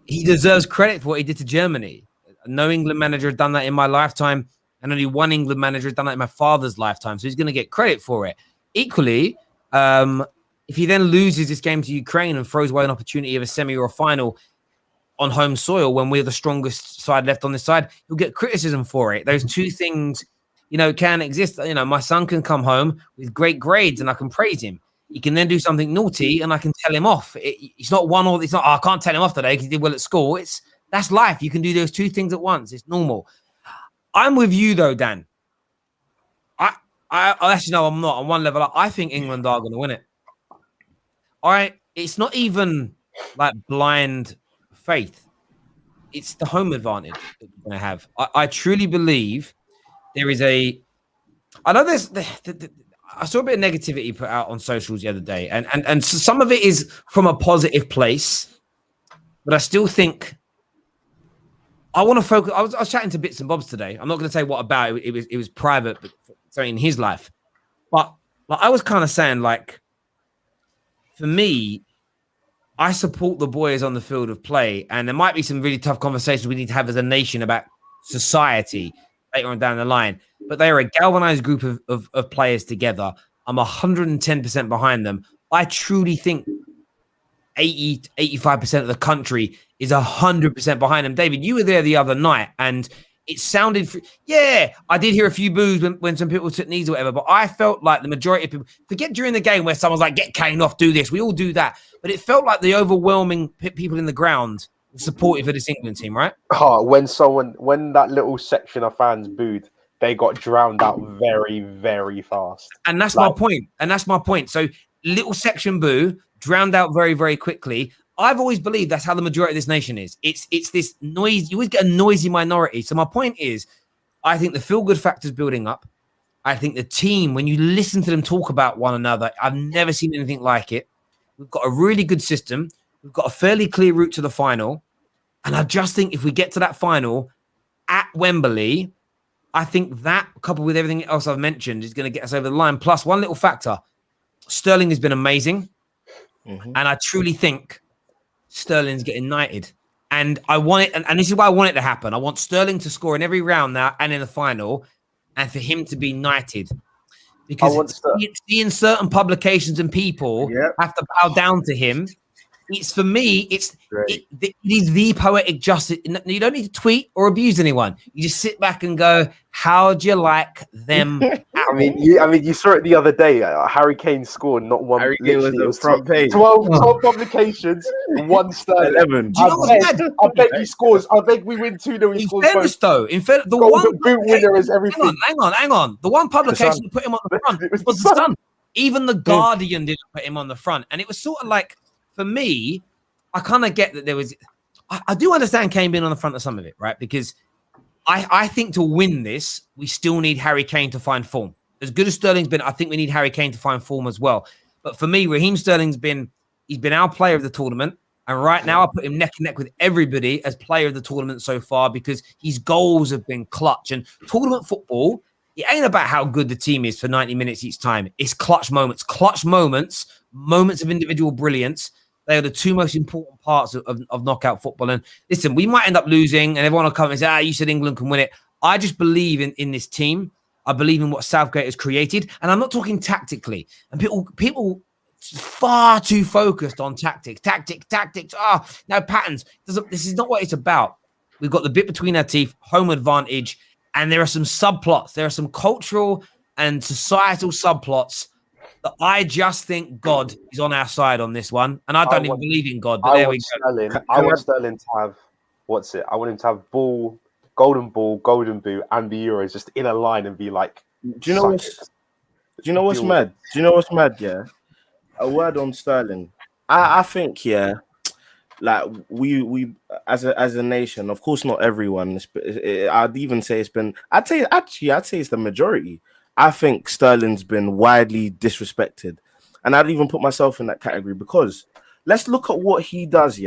he deserves credit for what he did to Germany. No England manager had done that in my lifetime, and only one England manager had done that in my father's lifetime. So he's going to get credit for it. Equally, if he then loses this game to Ukraine and throws away an opportunity of a semi or a final on home soil when we're the strongest side left on this side, he'll get criticism for it. Those two things, can exist. My son can come home with great grades and I can praise him. He can then do something naughty and I can tell him off. It's not I can't tell him off today because he did well at school. That's life. You can do those two things at once. It's normal. I'm with you though, Dan. I actually, no, I'm not. On one level, I think England are going to win it. It's not even like blind faith. It's the home advantage that we're going to have. I truly believe there is I know there's I saw a bit of negativity put out on socials the other day, and so some of it is from a positive place, but I still think I want to focus. I was chatting to Bits and Bobs today. I'm not going to say what about it. It was private, but something in his life. But I was kind of saying, like, for me, I support the boys on the field of play, and there might be some really tough conversations we need to have as a nation about society later on down the line. But they are a galvanized group of players together. I'm 110% behind them. I truly think 80-85% of the country is 100% behind them. David, you were there the other night, and it sounded, I did hear a few boos when some people took knees or whatever, but I felt like the majority of people, forget during the game where someone's like, get Kane off, do this. We all do that. But it felt like the overwhelming people in the ground were supportive of this England team, right?
Oh, when that little section of fans booed, they got drowned out very, very fast.
And that's my point. So little section boo, drowned out very, very quickly. I've always believed that's how the majority of this nation is. It's this noise. You always get a noisy minority. So my point is, I think the feel-good factor is building up. I think the team, when you listen to them talk about one another, I've never seen anything like it. We've got a really good system. We've got a fairly clear route to the final. And I just think if we get to that final at Wembley, I think that, coupled with everything else I've mentioned, is going to get us over the line. Plus, one little factor, Sterling has been amazing. Mm-hmm. And I truly think Sterling's getting knighted. And I want it, and this is why I want it to happen. I want Sterling to score in every round now and in the final, and for him to be knighted. because seeing certain publications and people have to bow down to him. It's for me. It is the poetic justice. You don't need to tweet or abuse anyone. You just sit back and go, "How do you like them?"
I mean, you saw it the other day. Harry Kane scored not one.
Harry Kane was the front page.
12 publications, 1 Sterling.
11.
I bet he scores. I bet we win 2-0. He scores
fairness, though, the
one boot winner is everything.
Hang on. The one publication that put him on the front was the Sun. Even the Guardian didn't put him on the front, and it was sort of like, for me, I kind of get that there was. I do understand Kane being on the front of some of it, right? Because I think to win this, we still need Harry Kane to find form. As good as Sterling's been, I think we need Harry Kane to find form as well. But for me, Raheem Sterling's been our player of the tournament. And right now, I put him neck and neck with everybody as player of the tournament so far because his goals have been clutch. And tournament football, it ain't about how good the team is for 90 minutes each time. It's clutch moments. Clutch moments, moments of individual brilliance. They are the two most important parts of knockout football. And listen, we might end up losing, and everyone will come and say, you said England can win it. I just believe in this team. I believe in what Southgate has created. And I'm not talking tactically. And people far too focused on tactics. No patterns. This is not what it's about. We've got the bit between our teeth, home advantage, and there are some subplots. There are some cultural and societal subplots that I just think God is on our side on this one. And I don't even believe in God, but there we go.
I want Sterling to have, I want him to have golden ball, golden boot, and the Euros just in a line and be like,
do you know what's mad? Do you know what's mad? Yeah. A word on Sterling. I think, like we as a nation, of course, not everyone. I'd even say I'd say it's the majority. I think Sterling's been widely disrespected. And I'd even put myself in that category because let's look at what he does,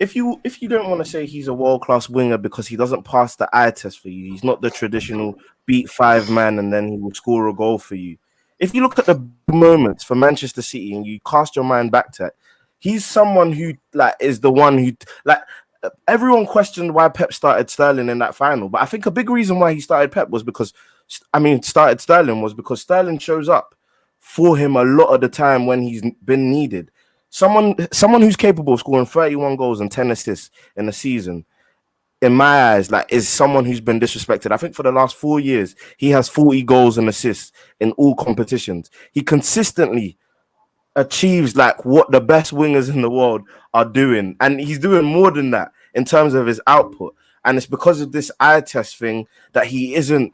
If you don't want to say he's a world-class winger because he doesn't pass the eye test for you, he's not the traditional beat 5 man and then he will score a goal for you. If you look at the moments for Manchester City and you cast your mind back to it, he's someone who is the one who everyone questioned why Pep started Sterling in that final. But I think a big reason why he started Sterling was because Sterling shows up for him a lot of the time when he's been needed. Someone who's capable of scoring 31 goals and 10 assists in a season, in my eyes, is someone who's been disrespected. I think for the last 4 years, he has 40 goals and assists in all competitions. He consistently achieves what the best wingers in the world are doing. And he's doing more than that in terms of his output. And it's because of this eye test thing that he isn't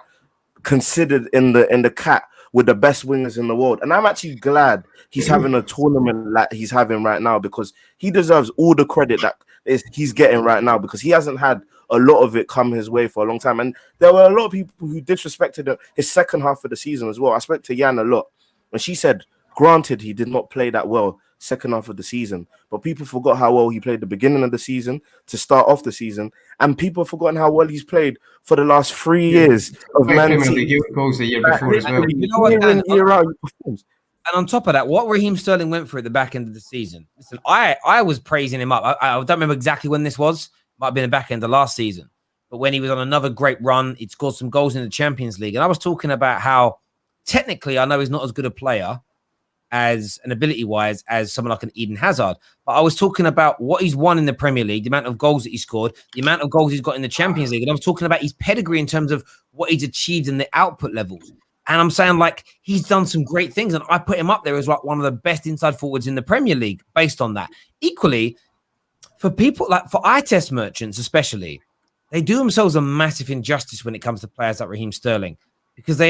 considered in the cat with the best wingers in the world. And I'm actually glad he's having a tournament like he's having right now because he deserves all the credit that he's getting right now because he hasn't had a lot of it come his way for a long time. And there were a lot of people who disrespected his second half of the season as well. I spoke to Jan a lot and she said, granted, he did not play that well second half of the season, but people forgot how well he played the beginning of the season to start off the season, and people have forgotten how well he's played for the last 3 years of Man City.
Goals the year before as well.
You know what, Dan, and on top of that, what Raheem Sterling went through at the back end of the season. Listen, I was praising him up. I don't remember exactly when this was. Might have been the back end of last season, but when he was on another great run, he'd scored some goals in the Champions League, and I was talking about how technically I know he's not as good a player as an ability-wise as someone like an Eden Hazard. But I was talking about what he's won in the Premier League, the amount of goals that he scored, the amount of goals he's got in the Champions League. And I was talking about his pedigree in terms of what he's achieved in the output levels. And I'm saying he's done some great things. And I put him up there as one of the best inside forwards in the Premier League based on that. Equally, for people for eye test merchants especially, they do themselves a massive injustice when it comes to players like Raheem Sterling because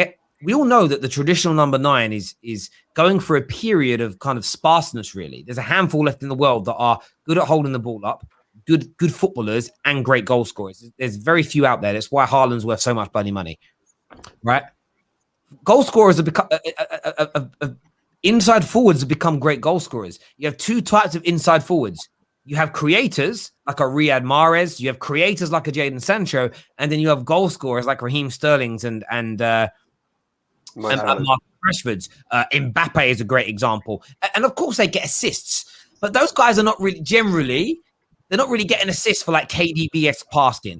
we all know that the traditional number 9 is going for a period of kind of sparseness, really. There's a handful left in the world that are good at holding the ball up, good footballers, and great goal scorers. There's very few out there. That's why Haaland's worth so much bloody money, right? Goal scorers have become inside forwards have become great goal scorers. You have two types of inside forwards. You have creators like a Riyad Mahrez. You have creators like a Jadon Sancho, and then you have goal scorers like Raheem Sterling's and Marcus Rashford's. Mbappe is a great example. And of course, they get assists. But those guys are not really generally they're not really getting assists for like KDBS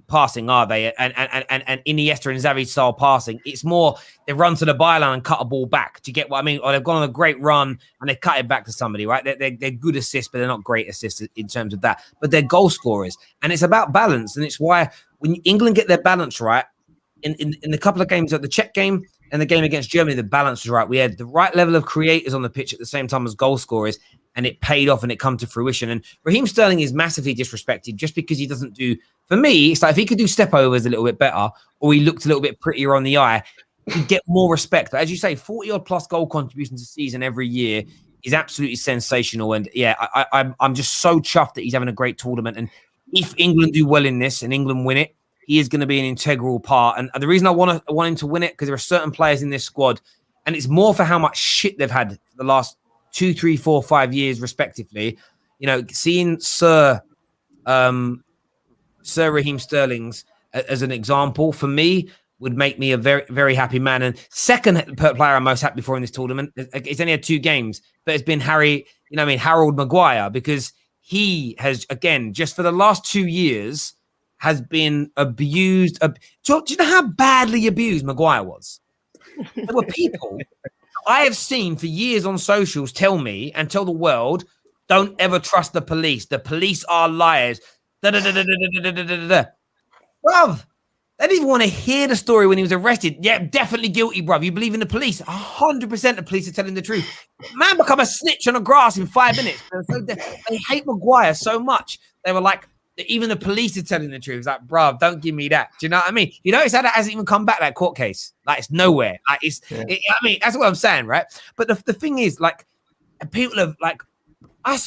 passing, are they? And Iniesta and Xavi style passing. It's more they run to the byline and cut a ball back. Do you get what I mean? Or they've gone on a great run and they cut it back to somebody, right? They're good assists, but they're not great assists in terms of that. But they're goal scorers, and it's about balance. And it's why when England get their balance right in the couple of games, at the Czech game and the game against Germany, the balance was right. We had the right level of creators on the pitch at the same time as goal scorers. And it paid off and it come to fruition. And Raheem Sterling is massively disrespected just because he doesn't do, for me, it's like if he could do step overs a little bit better or he looked a little bit prettier on the eye, he'd get more respect. But as you say, 40 odd plus goal contributions a season every year is absolutely sensational. And yeah, I'm just so chuffed that he's having a great tournament. And if England do well in this and England win it, he is going to be an integral part. And the reason I want him to win it, because there are certain players in this squad, and it's more for how much shit they've had for the last 2, 3, 4, 5 years, respectively. You know, seeing Sir Raheem Sterling's as an example for me would make me a very, very happy man. And second player I'm most happy for in this tournament, it's only had 2 games, but it's been Harold Maguire, because he has, again, just for the last 2 years, has been abused. Do you know how badly abused Maguire was? There were people I have seen for years on socials tell me and tell the world, don't ever trust the police. The police are liars. Bruv, they didn't even want to hear the story when he was arrested. Yeah, definitely guilty, bruv. You believe in the police? 100% the police are telling the truth. Man become a snitch on the grass in 5 minutes. They hate Maguire so much. They were like, even the police are telling the truth. It's like, bruv, don't give me that. Do you know what I mean? You notice how that hasn't even come back, that court case. Like, it's nowhere. Like, I mean, that's what I'm saying, right? But the thing is, like, people have, like, I'm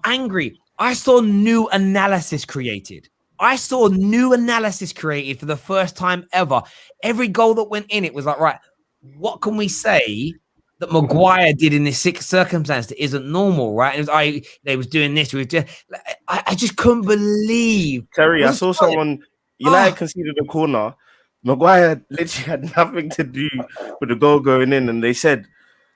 angry. I saw new analysis created. for the first time ever. Every goal that went in, it was like, right, what can we say that Maguire did in this circumstance that isn't normal, right? They was doing this. I just couldn't believe.
Terry, I saw someone, United conceded a corner. Maguire literally had nothing to do with the goal going in, and they said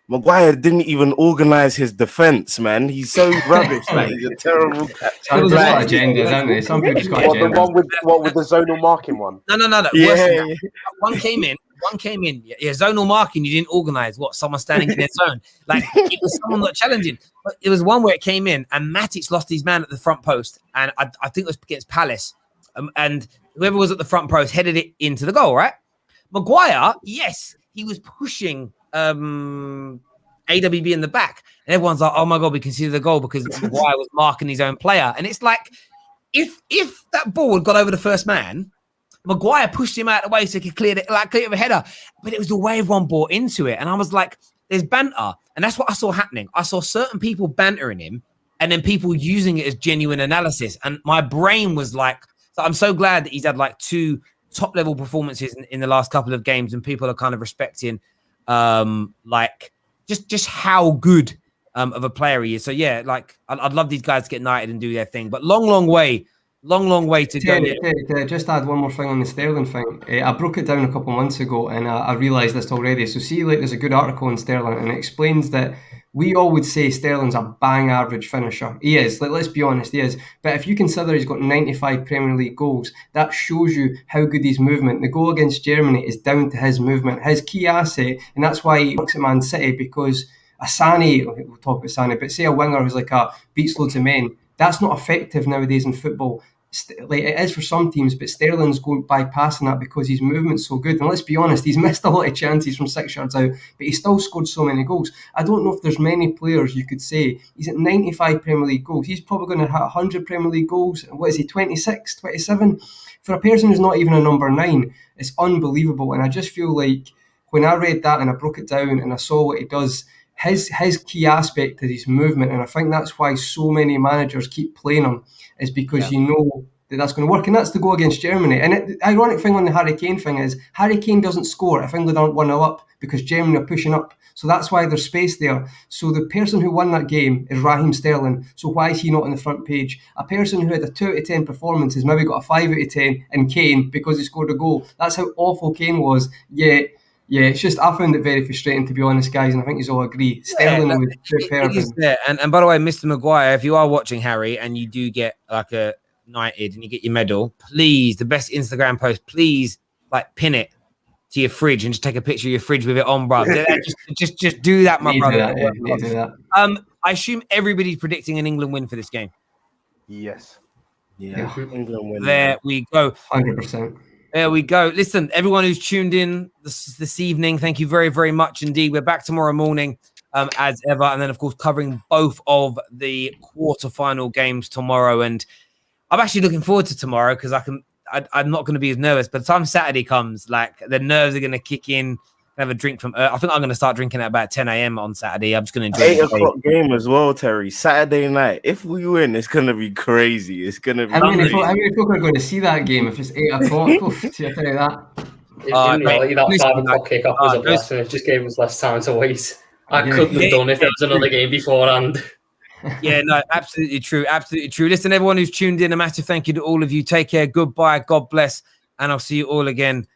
Maguire didn't even organize his defense, man. He's so rubbish. Like, he's a terrible catch.
There's a lot of agendas, aren't there? Some people just got agendas.
The one with the zonal marking one?
No.
Yeah.
One came in. Yeah, zonal marking, you didn't organize. What, someone standing in their zone? Like, it was someone not challenging. But it was one where it came in, and Matic lost his man at the front post. And I think it was against Palace. And whoever was at the front post headed it into the goal, right? Maguire, yes, he was pushing AWB in the back. And everyone's like, oh my God, we conceded the goal because Maguire was marking his own player. And it's like, if that ball had got over the first man, Maguire pushed him out of the way so he could clear it with a header. But it was the way everyone bought into it. And I was like, there's banter. And that's what I saw happening. I saw certain people bantering him and then people using it as genuine analysis. And my brain was like, so I'm so glad that he's had like 2 top level performances in the last couple of games, and people are kind of respecting like just how good of a player he is. So yeah, like I'd love these guys to get knighted and do their thing, but long way to go.
Just add one more thing on the Sterling thing. I broke it down a couple of months ago, and I realised this already. So see, like, there's a good article on Sterling, and it explains that we all would say Sterling's a bang average finisher. He is. Like, let's be honest, he is. But if you consider he's got 95 Premier League goals, that shows you how good his movement. The goal against Germany is down to his movement, his key asset, and that's why he works at Man City, because a Sané, we'll talk about Sané, but say a winger who's like beats loads of men, that's not effective nowadays in football. Like, it is for some teams, but Sterling's going bypassing that because his movement's so good. And let's be honest, he's missed a lot of chances from 6 yards out, but he still scored so many goals. I don't know if there's many players you could say he's at 95 Premier League goals. He's probably going to have 100 Premier League goals. What is he, 26, 27? For a person who's not even a number 9, it's unbelievable. And I just feel like when I read that and I broke it down and I saw what he does, his key aspect is his movement, and I think that's why so many managers keep playing him, is because you know that that's going to work. And that's the goal against Germany. And the ironic thing on the Harry Kane thing is Harry Kane doesn't score if England aren't 1-0 up, because Germany are pushing up. So that's why there's space there. So the person who won that game is Raheem Sterling. So why is he not on the front page? A person who had a 2 out of 10 performance has maybe got a 5 out of 10 in Kane because he scored a goal. That's how awful Kane was. Yet Yeah, it's just I found it very frustrating, to be honest, guys, and I think you all agree. Sterling would prepare.
It is there. And by the way, Mr. Maguire, if you are watching, Harry, and you do get like a knighted and you get your medal, please, the best Instagram post, please, like pin it to your fridge and just take a picture of your fridge with it on, bro. just do that, my brother.
Need to do that.
I assume everybody's predicting an England win for this game.
Yes.
Yeah. England win.
There we go.
100%.
There we go. Listen, everyone who's tuned in this evening, thank you very, very much indeed. We're back tomorrow morning, as ever, and then of course covering both of the quarterfinal games tomorrow. And I'm actually looking forward to tomorrow because I'm not going to be as nervous. By the time Saturday comes, like the nerves are going to kick in. Have a drink from. I think I'm going to start drinking at about 10 a.m. on Saturday. I'm just going to enjoy
8 o'clock game as well, Terry. Saturday night. If we win, it's going to be crazy. It's going to be.
How many folk are going to see that game if it's 8 o'clock? Oof, I tell you that.
In reality, that 5 o'clock kickoff was a blessing. It just gave us less time to wait. I couldn't have done if there was another game beforehand.
Yeah, no, absolutely true. Absolutely true. Listen, everyone who's tuned in, a massive thank you to all of you. Take care. Goodbye. God bless. And I'll see you all again